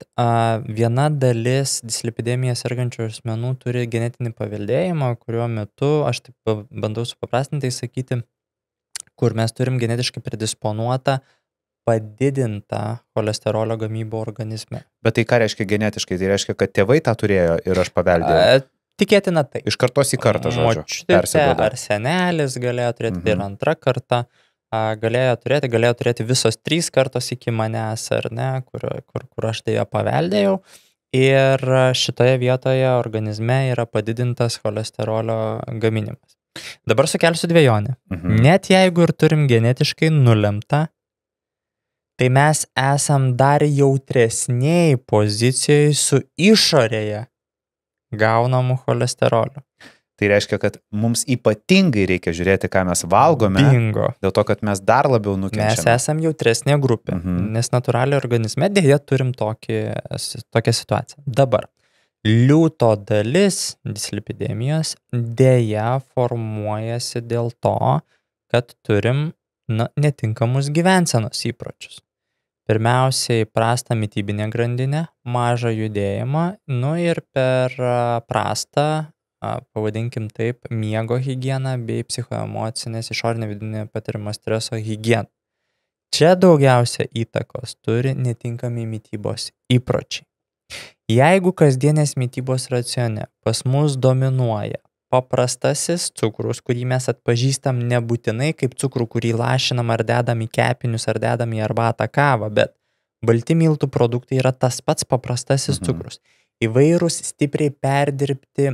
viena dalis dislipidemija sergančių asmenų turi genetinį paveldėjimą, kuriuo metu, aš taip bandau supaprastintai sakyti, kur mes turim genetiškai predisponuotą padidintą cholesterolio gamybą organizme. Bet tai ką reiškia genetiškai? Tai reiškia, kad tėvai tą turėjo ir aš paveldėjau? Tikėtina tai. Iš kartos į kartą, žodžiu. Močiutė ar senelis galėjo turėti ir antrą kartą. Galėjo turėti visos 3 kartos iki manęs, ar ne, kur aš tai paveldėjau. Ir šitoje vietoje organizme yra padidintas cholesterolio gaminimas. Dabar sukelsiu dvejonę. Net jeigu ir turim genetiškai nulemtą, tai mes esam dar jautresniai pozicijoje su išorėje gaunamu cholesteroliu. Tai reiškia, kad mums ypatingai reikia žiūrėti, ką mes valgome. Bingo. Dėl to, kad mes dar labiau nukenčiame. Mes esam jautresnė grupė, nes natūraliai organizme dėja turim tokią situaciją. Dabar, liūto dalis dislipidemijos dėja formuojasi dėl to, kad turim netinkamus gyvensenos įpročius. Pirmiausiai prastą mitybinę grandinę, mažą judėjimą, ir per prastą, pavadinkim taip, miego higieną bei psichoemocinės išorinė vidinė patiriamo streso higieną. Čia daugiausia įtakos turi netinkami mitybos įpročiai. Jeigu kasdienės mitybos racione pas mus dominuoja paprastasis cukrus, kurį mes atpažįstam nebūtinai kaip cukrų, kurį lašinam ar dedam į kepinius ar dedam į arbatą kavą, bet balti miltų produktai yra tas pats paprastasis cukrus. Įvairūs stipriai perdirbti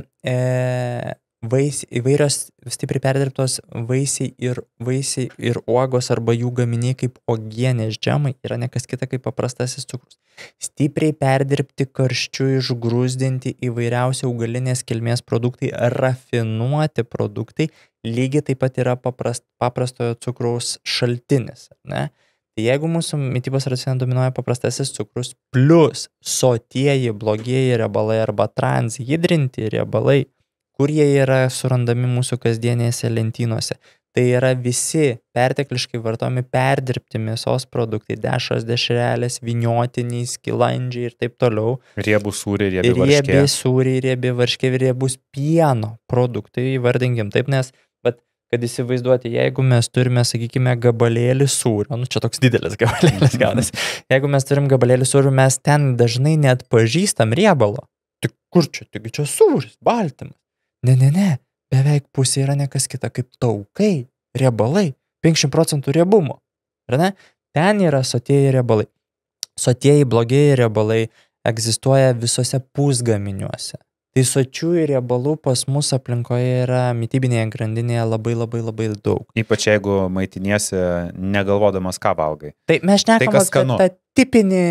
įvairios stipriai perdirbtos vaisiai ir uogos arba jų gaminiai kaip uogienės džemai yra ne kas kita kaip paprastasis cukrus. Stipriai perdirbti karščiu išgrūzdinti įvairiausi augalinės kilmės produktai, rafinuoti produktai, lygiai taip pat yra paprastojo cukraus šaltinis, ne? Tai jeigu mūsų mitybos racione dominuoja paprastasis cukrus plus sotieji, blogieji riebalai arba transhidrinti riebalai, kur jie yra surandami mūsų kasdienėse lentynose. Tai yra visi pertekliškai vartojami perdirbti mėsos produktai, dešros, dešrelės, vyniotiniai, skilandžiai ir taip toliau. Riebų sūriai, riebi varškė. Riebi sūriai, riebi varškė, riebus pieno produktai, vardinkim taip, nes kad įsivaizduoti, jeigu mes turime, sakykime, gabalėlį sūrio, čia toks didelis gabalėlis gaunasi, jeigu mes turim gabalėlį sūrio, mes ten dažnai net pažįstam riebalo. Tik kur čia, tik čia sūris, baltymas. Ne, beveik pusė yra nekas kita kaip taukai, riebalai, 50% riebumo. Ar ne? Ten yra sotieji riebalai. Sotieji, blogieji riebalai egzistuoja visose pusgaminiuose. Tai sočiųjų riebalų pas mus aplinkoje yra mitybinėje grandinėje labai daug. Ypač jeigu maitiniesi negalvodamas, ką valgai. Tai mes šnekam apie tą tipinį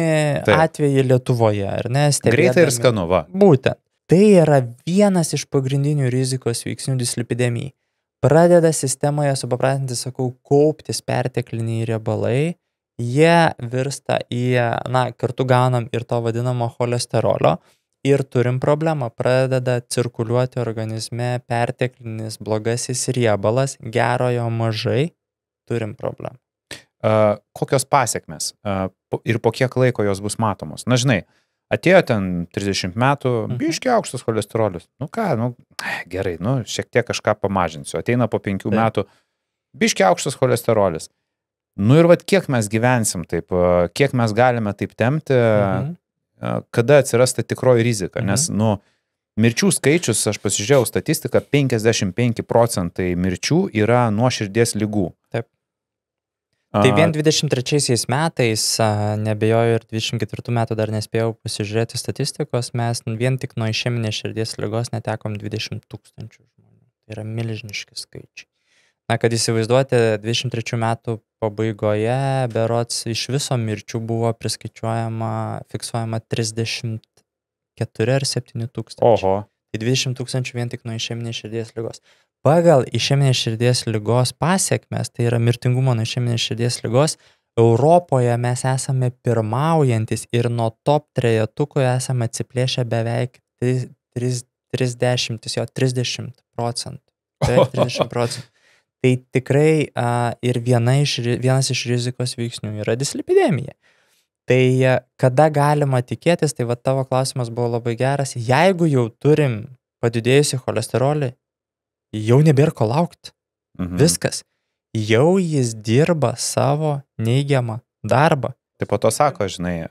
atvejį Lietuvoje, ar ne? Greitai ir skanu, va. Būtent. Tai yra vienas iš pagrindinių rizikos veiksnių dislipidemijai. Pradeda sistemoje, supapratinti, sakau, kauptis pertekliniai riebalai, jie virsta į, kartu gaunam ir to vadinamo cholesterolio, ir turim problemą, pradeda cirkuliuoti organizme perteklinis blogasis riebalas, gerojo mažai, turim problemą. Kokios pasiekmes ir po kiek laiko jos bus matomos? Na, žinai, atėjo ten 30 metų, biškiai aukštas cholesterolis. Gerai, šiek tiek kažką pamažinsiu. Ateina po 5 metų, biškiai aukštas cholesterolis. Ir vat kiek mes gyvensim taip, kiek mes galime taip tempti, kada atsiras ta tikroji rizika, nes, mirčių skaičius, aš pasižiūrėjau statistiką, 55% mirčių yra nuo širdies ligų. Taip. Tai vien 23 metais, nebejoju ir 24 metų dar nespėjau pasižiūrėti statistikos, mes vien tik nuo išeminės širdies ligos netekom 20 000 žmonių. Tai yra milžiniški skaičiai. Kad įsivaizduoti, 23 metų pabaigoje berods iš viso mirčių buvo fiksuojama 34 ar 7 tūkstančių. Oho. Tai 20 000 vien tik nuo išeminės širdies ligos. Pagal išeminės širdies ligos pasiekmes, tai yra mirtingumo nuo išeminės širdies ligos, Europoje mes esame pirmaujantis ir nuo top 3 esame atsiplėšę beveik 30%. Beveik 30%. Tai tikrai ir vienas iš rizikos veiksnių yra dislipidemija. Tai kada galima tikėtis, tai tavo klausimas buvo labai geras, jeigu jau turim padidėjusi cholesterolį, jau nebėra ko laukti. Viskas. Jau jis dirba savo neigiamą darbą. Tai po to sako, žinai,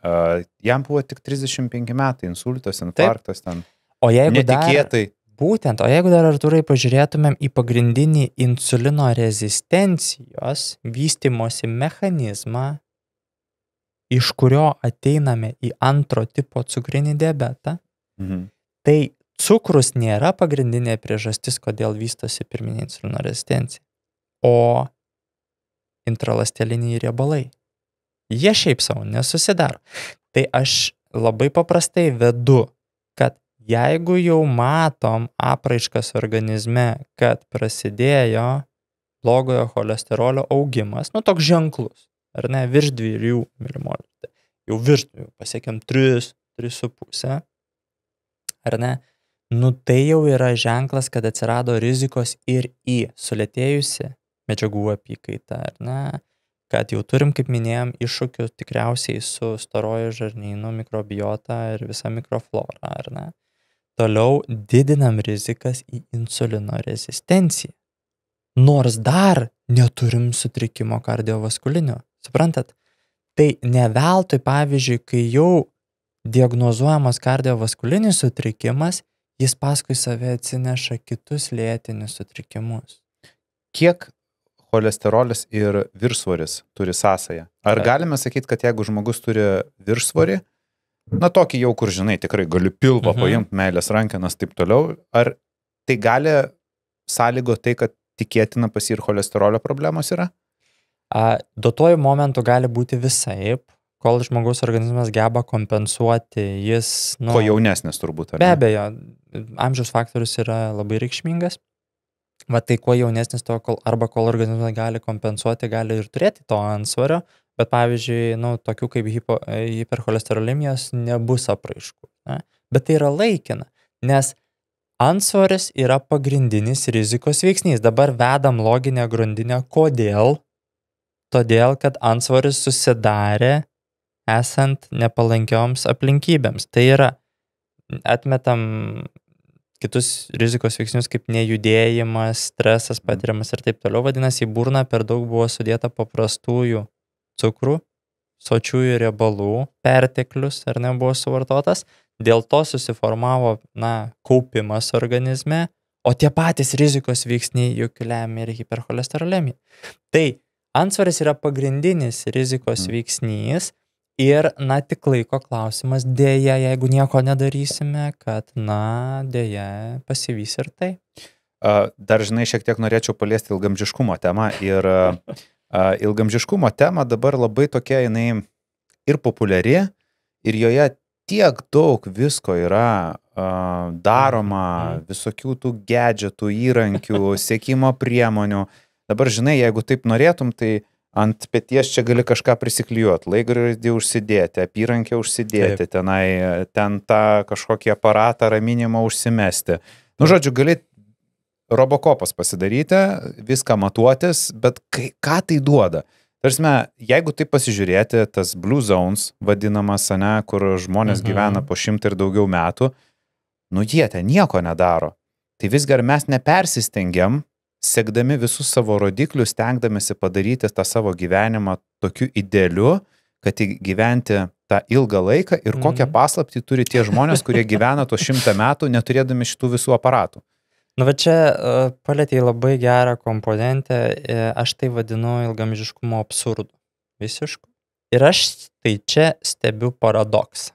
jam buvo tik 35 metai, insultas, infarktas ten. O jeigu netikėtai. Būtent, o jeigu dar, Artūrai, pažiūrėtumėm į pagrindinį insulino rezistencijos vystymosi mechanizmą, iš kurio ateiname į antro tipo cukrinį diabetą, tai cukrus nėra pagrindinė priežastis, kodėl vystosi pirminė insulino rezistencija, o intraląsteliniai riebalai. Jie šiaip savo nesusidaro. Tai aš labai paprastai vedu, kad jeigu jau matom apraiškas organizme, kad prasidėjo blogojo cholesterolio augimas, toks ženklus, ar ne, virš 2 mmol, jau virš 2, pasiekėm 3,5, ar ne, tai jau yra ženklas, kad atsirado rizikos ir į sulėtėjusi medžiagų apykaitą, ar ne, kad jau turim, kaip minėjom, iššūkių tikriausiai su storojo žarnynu, mikrobiota ir visa mikroflora, ar ne. Toliau didinam rizikas į insulino rezistenciją. Nors dar neturim sutrikimo kardiovaskulinio. Suprantat? Tai ne veltui, pavyzdžiui, kai jau diagnozuojamas kardiovaskulinis sutrikimas, jis paskui save atsineša kitus lėtinius sutrikimus. Kiek cholesterolis ir viršsvoris turi sąsają? Ar galime sakyti, kad jeigu žmogus turi viršsvorį, tokį jau, kur, žinai, tikrai gali pilvą paimti, meilės rankenas, taip toliau, ar tai gali sąlygo tai, kad tikėtina pas jį ir cholesterolio problemos yra? Duotuoju momentu gali būti visaip, kol žmogaus organizmas geba kompensuoti, jis... Ko jaunesnis turbūt, ar be ne? abejo, amžiaus faktorius yra labai reikšmingas. Va tai kuo jaunesnis to, kol organizmas gali kompensuoti, gali ir turėti to antsvario, bet pavyzdžiui, tokių kaip hipercholesterolemijos nebus apraiškų. Ne? Bet tai yra laikina, nes antsvoris yra pagrindinis rizikos veiksnys. Dabar vedam loginę grandinę. Kodėl? Todėl, kad antsvoris susidarė esant nepalankioms aplinkybėms. Tai yra, atmetam kitus rizikos veiksnius kaip nejudėjimas, stresas patiriamas ir taip toliau. Vadinasi, į burną per daug buvo sudėta paprastųjų cukrų, sočiųjų riebalų, perteklius ar nebuvo suvartotas. Dėl to susiformavo, kaupimas organizme, o tie patys rizikos veiksniai juk lemia ir hipercholesterolemiją. Tai antsvoris yra pagrindinis rizikos veiksnys ir, tik laiko klausimas, dėja, jeigu nieko nedarysime, kad, dėja, pasivys ir tai. Dar, žinai, šiek tiek norėčiau paliesti ilgamžiškumo temą ir ilgamžiškumo tema dabar labai tokia, jinai ir populiari ir joje tiek daug visko yra daroma, visokių tų gadgetų, įrankių, sekimo priemonių. Dabar, žinai, jeigu taip norėtum, tai ant peties čia gali kažką prisiklijuoti, laikrodį užsidėti, apyrankę užsidėti, ten tą kažkokį aparatą raminimą užsimesti. Žodžiu, gali robokopas pasidaryti, viską matuotis, bet ką tai duoda? Tarsime, jeigu taip pasižiūrėti, tas Blue Zones vadinamas, kur žmonės gyvena po 100 ir daugiau metų, jie ten nieko nedaro. Tai visgi ar mes nepersistengiam, siekdami visus savo rodiklius, stengdamėsi padaryti tą savo gyvenimą tokiu idealiu, kad gyventi tą ilgą laiką ir kokią paslaptį turi tie žmonės, kurie gyvena tos 100 metų, neturėdami šitų visų aparatų. Va čia palietei labai gerą komponentę, aš tai vadinu ilgamžiškumo absurdu. Visišku. Ir aš tai čia stebiu paradoksą.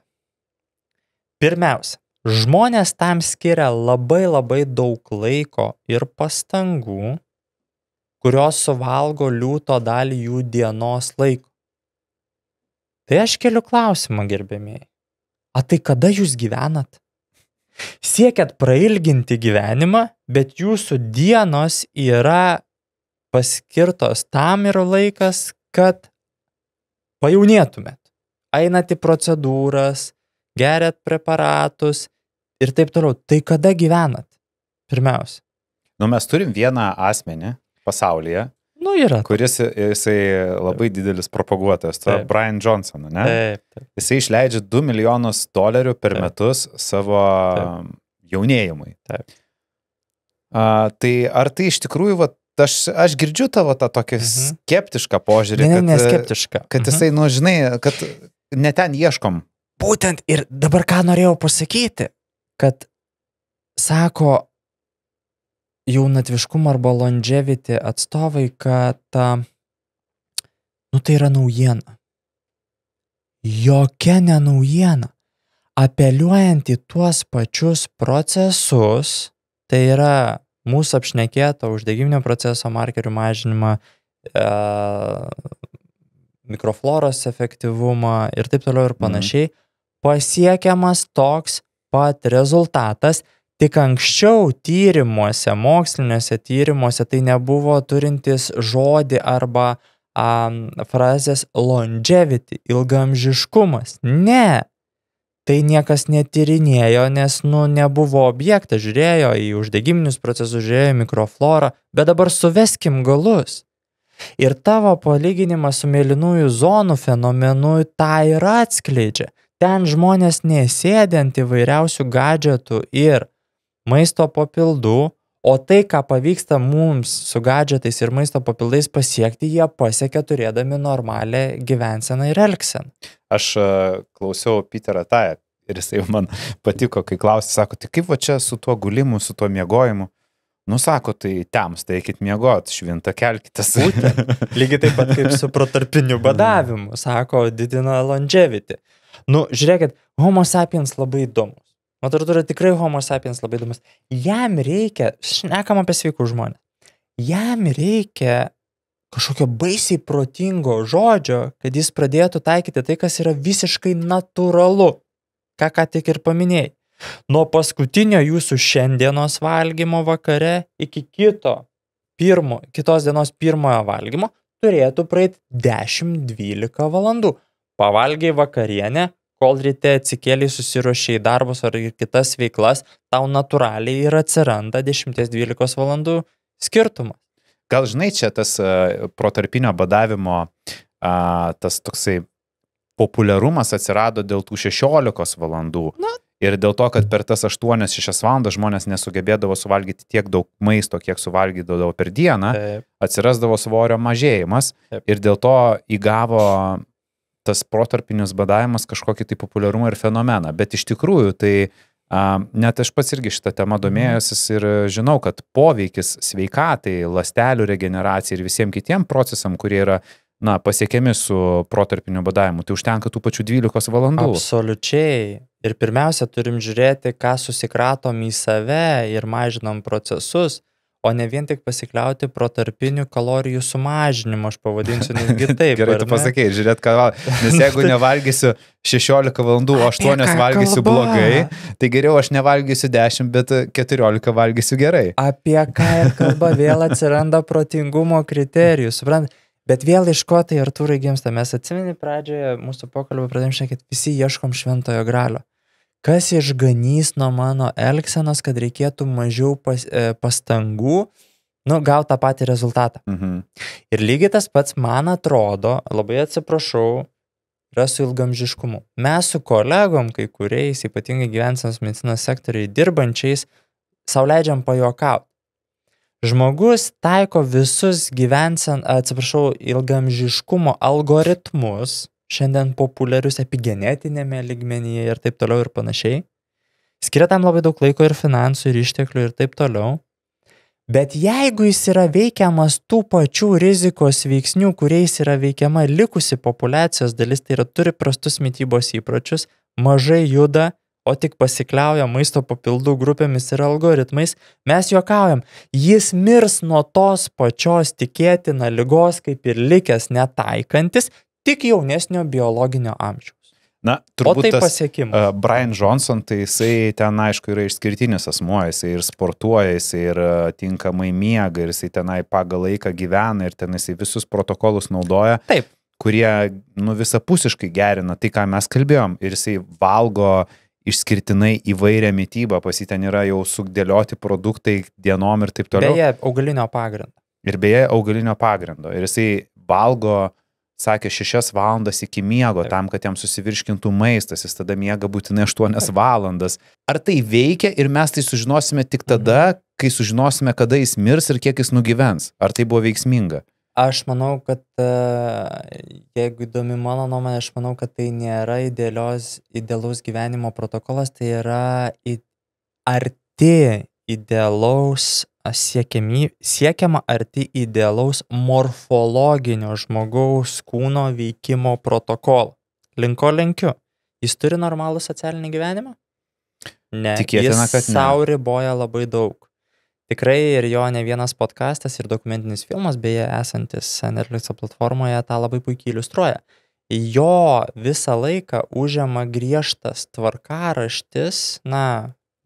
Pirmiausia, žmonės tam skiria labai daug laiko ir pastangų, kurios suvalgo liūto dalį jų dienos laiko. Tai aš keliu klausimą, gerbėmieji. A tai kada jūs gyvenat? Siekiat prailginti gyvenimą, bet jūsų dienos yra paskirtos tam ir laikas, kad pajaunėtumėt. Einat į procedūras, geriat preparatus ir taip toliau. Tai kada gyvenat? Pirmiausia. Mes turim vieną asmenį pasaulyje, kuris jisai labai didelis propaguotojas, tai Brian Johnson, ne? Taip. Jisai išleidžia $2 milijonus per metus savo jaunėjimui. Taip. Tai ar tai iš tikrųjų, aš girdžiu tavo tą tokį skeptišką požiūrį, neskeptišką. Kad jisai, žinai, kad ne ten ieškom. Būtent ir dabar ką norėjau pasakyti, kad sako jaunatviškumo arba longevity atstovai, kad tai yra naujiena. Jokia ne naujiena. Apeliuojant į tuos pačius procesus, tai yra mūsų apšnekėto uždegiminio proceso markerių mažinimą, mikrofloros efektyvumą ir taip toliau ir panašiai, pasiekiamas toks pat rezultatas. Tik anksčiau tyrimuose, moksliniuose tyrimuose tai nebuvo turintis žodį arba frazės longevity, ilgamžiškumas. Ne, tai niekas netyrinėjo, nes nebuvo objektas, žiūrėjo į uždegiminius procesus, žiūrėjo į mikroflorą, bet dabar suveskim galus. Ir tavo palyginimas su mėlynųjų zonų fenomenu tą ir atskleidžia. Ten žmonės nesėdė ant įvairiausių gadžetų ir maisto papildų, o tai, ką pavyksta mums su gadžetais ir maisto papildais pasiekti, jie pasiekia turėdami normalią gyvenseną ir elgseną. Aš klausiau Peterą Tają ir jisai man patiko, kai klausė, sako, tai kaip va čia su tuo gulimu, su tuo miegojimu? Sako, tai temsta, eikit miegot, švintą kelkitės. Lygiai taip pat kaip su protarpiniu badavimu, sako, didina longevity. Žiūrėkit, Homo sapiens labai įdomus. Literatūra tikrai homo sapiens labai įdomus. Jam reikia, šnekam apie sveikų žmonės, jam reikia kažkokio baisiai protingo žodžio, kad jis pradėtų taikyti tai, kas yra visiškai natūralu. Ką tik ir paminėjai. Nuo paskutinio jūsų šiandienos valgymo vakare iki kitos dienos pirmojo valgymo turėtų praeiti 10-12 valandų. Pavalgiai vakarienę, kol ryte atsikėliai susiruošiai darbus ar kitas veiklas, tau natūraliai ir atsiranda 10-12 valandų skirtumas. Gal žinai, čia tas protarpinio badavimo tas toksai populiarumas atsirado dėl tų 16 valandų. Ir dėl to, kad per tas 8-6 valandas žmonės nesugebėdavo suvalgyti tiek daug maisto, kiek suvalgydavo per dieną, atsirasdavo svorio mažėjimas ir dėl to įgavo tas protarpinis badavimas kažkokį tai populiarumą ir fenomeną. Bet iš tikrųjų, tai net aš pats irgi šitą temą domėjusis ir žinau, kad poveikis sveikatai, ląstelių regeneracijai ir visiems kitiem procesam, kurie yra pasiekiami su protarpiniu badavimu, tai užtenka tų pačių 12 valandų. Absoliučiai. Ir pirmiausia, turim žiūrėti, ką susikratom į save ir mažinam procesus, o ne vien tik pasikliauti protarpinių kalorijų sumažinimu, aš pavadinsiu netgi taip. Gerai, tu pasakei, žiūrėt, ką valgysiu. Nes jeigu nevalgysiu 16 valandų, o 8 valgysiu blogai, tai geriau aš nevalgysiu 10, bet 14 valgysiu gerai. Apie ką ir kalba, vėl atsiranda protingumo kriterijus, suprant? Bet vėl iš ko tai Artūrai gimsta? Mes atsimeni pradžioje mūsų pokalbio pradėjom šnekėti, visi ieškom šventojo gralio. Kas išganys nuo mano elgsenos, kad reikėtų mažiau pastangų, gauti tą patį rezultatą. Ir lygiai tas pats, man atrodo, labai atsiprašau, yra su ilgamžiškumu. Mes su kolegom, kai kuriais, ypatingai gyvensenos medicinos sektoriai dirbančiais, sau leidžiam pajuokauti. Žmogus taiko visus ilgamžiškumo algoritmus, šiandien populiarius epigenetinėme lygmenyje ir taip toliau ir panašiai. Skiria tam labai daug laiko ir finansų, ir išteklių ir taip toliau. Bet jeigu jis yra veikiamas tų pačių rizikos veiksnių, kuriais yra veikiama likusi populiacijos dalis, tai yra turi prastus mitybos įpročius, mažai juda, o tik pasikliauja maisto papildų grupėmis ir algoritmais, mes juokaujam, jis mirs nuo tos pačios tikėtina ligos, kaip ir likęs netaikantis, tik jaunesnio biologinio amžiaus. Turbūt tai tas Brian Johnson, tai jisai ten, aišku, yra išskirtinis asmuo, jisai ir sportuoja, jisai ir tinkamai miega, ir jisai tenai pagal laiką gyvena, ir ten jisai visus protokolus naudoja, kurie visapusiškai gerina tai, ką mes kalbėjom, ir jisai valgo išskirtinai įvairią mitybą, pas jį ten yra jau sudėlioti produktai dienom ir taip toliau. Beje, augalinio pagrindo. Ir jisai valgo, sakė, 6 valandas iki miego, tam, kad jam susivirškintų maistas, jis tada miega būtinai 8 valandas. Ar tai veikia ir mes tai sužinosime tik tada, kai sužinosime, kada jis mirs ir kiek jis nugyvens? Ar tai buvo veiksminga? Aš manau, kad jeigu įdomi mano nuomonė, aš manau, kad tai nėra idealaus gyvenimo protokolas, tai yra arti idealaus siekiama arti idealaus morfologinio žmogaus kūno veikimo protokolo. Linko lenkiu. Jis turi normalų socialinį gyvenimą? Ne. Tikėtina, kad ne. Jis sau riboja labai daug. Tikrai ir jo ne vienas podcastas ir dokumentinis filmas, beje, esantis Netflix'o platformoje, tą labai puikiai iliustruoja. Jo visą laiką užima griežtas tvarkaraštis,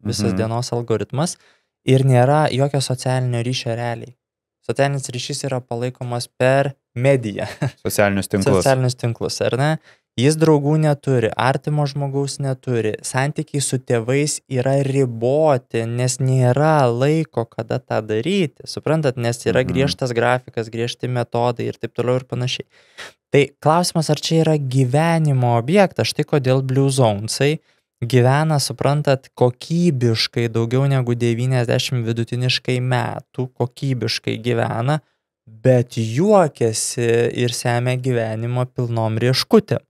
visas dienos algoritmas ir nėra jokio socialinio ryšio realiai. Socialinis ryšys yra palaikomas per mediją. Socialinius tinklus, ar ne? Jis draugų neturi, artimo žmogaus neturi, santykiai su tėvais yra riboti, nes nėra laiko, kada tą daryti, suprantat, nes yra griežtas grafikas, griežti metodai ir taip toliau ir panašiai. Tai klausimas, ar čia yra gyvenimo objektas, štai kodėl Blue Zonesai gyvena, suprantat, kokybiškai daugiau negu 90 vidutiniškai metų, kokybiškai gyvena, bet juokiasi ir semia gyvenimo pilnom rieškutėm.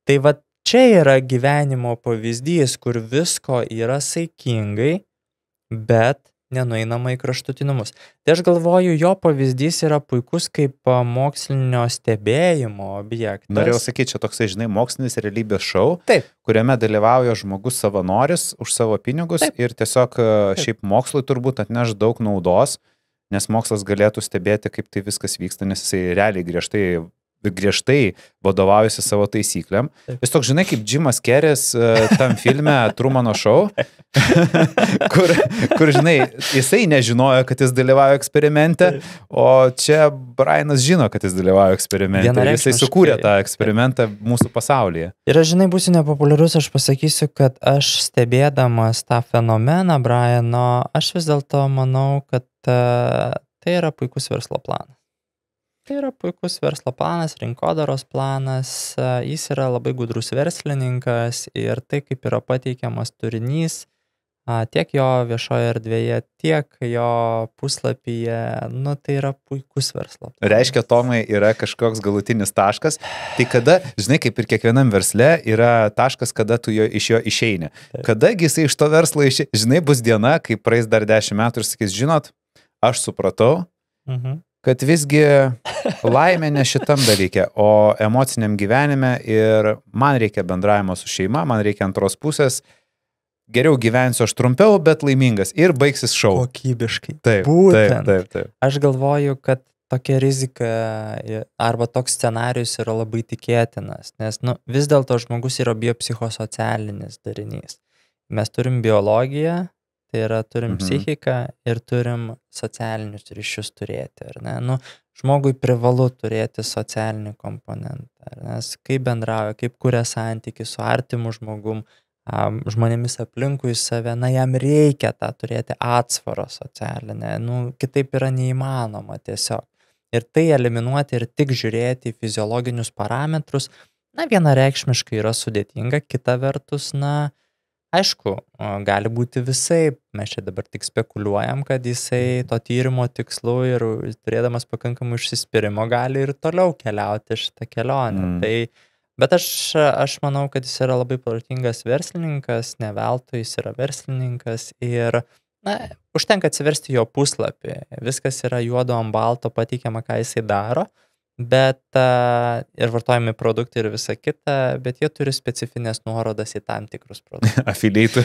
Tai va čia yra gyvenimo pavyzdys, kur visko yra saikingai, bet nenueinama į kraštutinumus. Tai aš galvoju, jo pavyzdys yra puikus kaip mokslinio stebėjimo objektas. Norėjau sakyti, čia toksai, žinai, mokslinis realybės šou, Taip. kuriame dalyvauja žmogus savanoris už savo pinigus. Taip. Ir tiesiog šiaip mokslui turbūt atneš daug naudos, nes mokslas galėtų stebėti, kaip tai viskas vyksta, nes jisai realiai griežtai vadovaujasi savo taisyklėm. Jis toks, žinai, kaip Jimas Carrey's tam filme Trumano šou, kur, žinai, jisai nežinojo, kad jis dalyvauja eksperimente, o čia Brianas žino, kad jis dalyvauja eksperimente. Ir jisai sukūrė tą eksperimentą mūsų pasaulyje. Ir aš, žinai, būsiu nepopuliarus, aš pasakysiu, kad aš stebėdamas tą fenomeną Briano, aš vis dėlto manau, kad tai yra puikus verslo planas. Tai yra puikus verslo planas, rinkodaros planas, jis yra labai gudrus verslininkas ir tai, kaip yra pateikiamas turinys, tiek jo viešoje erdvėje, tiek jo puslapyje, nu tai yra puikus verslo planas. Reiškia, Tomai, yra kažkoks galutinis taškas, tai kada, žinai, kaip ir kiekvienam versle, yra taškas, kada tu iš jo išeini. Kadagi jisai iš to verslo išeini, žinai, bus diena, kai praeis dar 10 metų ir sakys, žinot, aš supratau, kad visgi laimė ne šitam dalyke, o emociniam gyvenime ir man reikia bendravimo su šeima, man reikia antros pusės, geriau gyvensiu aš trumpiau, bet laimingas ir baigsis šou. Kokybiškai. Taip, būtent. Taip. Aš galvoju, kad tokia rizika arba toks scenarius yra labai tikėtinas, nes vis dėlto žmogus yra biopsichosocialinis darinys. Mes turim biologiją, tai yra turim psichiką ir turim socialinius ryšius turėti, ar ne? Žmogui privalu turėti socialinį komponentą, nes kaip bendrauja, kaip kuria santykį su artimu žmogum, žmonėmis aplinkui save, jam reikia tą turėti atsvarą socialinę, kitaip yra neįmanoma tiesiog. Ir tai eliminuoti ir tik žiūrėti į fiziologinius parametrus, vienareikšmiškai yra sudėtinga, kita vertus, aišku, gali būti visaip, mes čia dabar tik spekuliuojam, kad jisai to tyrimo tikslu ir turėdamas pakankamai užsispyrimo gali ir toliau keliauti šitą kelionę. Bet aš manau, kad jis yra labai protingas verslininkas, ne veltui jis yra verslininkas ir užtenka atsiversti jo puslapį, viskas yra juodo ant balto pateikiama, ką jisai daro. Bet ir vartojami produktai ir visa kita, bet jie turi specifinės nuorodas į tam tikrus produktus. Affiliate.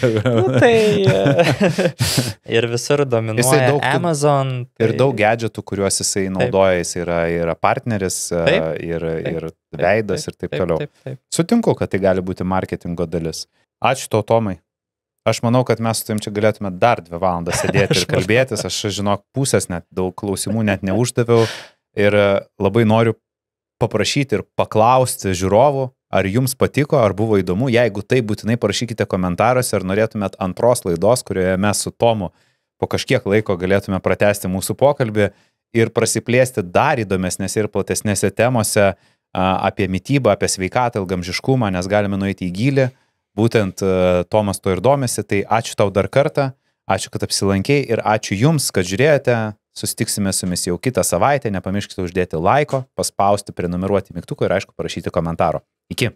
Ir visur dominuoja Amazon. Ir daug gadgetų, kuriuos jisai naudoja, jis yra partneris ir veidas ir taip toliau. Sutinku, kad tai gali būti marketingo dalis. Ačiū tau, Tomai. Aš manau, kad mes su tavim čia galėtume dar 2 valandas sėdėti ir kalbėtis. Aš žinok, pusės net daug klausimų net neuždaviau. Ir labai noriu paprašyti ir paklausti žiūrovų, ar jums patiko, ar buvo įdomu. Jeigu tai, būtinai parašykite komentaruose, ar norėtumėt antros laidos, kurioje mes su Tomu po kažkiek laiko galėtume pratęsti mūsų pokalbį ir prasiplėsti dar įdomesnėse ir platesnėse temose apie mitybą, apie sveikatą, ilgamžiškumą, nes galime nueiti į gylį. Būtent Tomas to ir domisi. Tai ačiū tau dar kartą, ačiū, kad apsilankei ir ačiū jums, kad žiūrėjote. Susitiksime su jumis jau kitą savaitę, nepamirškite uždėti laiko, paspausti, prenumeruoti mygtuką ir aišku parašyti komentaro. Iki.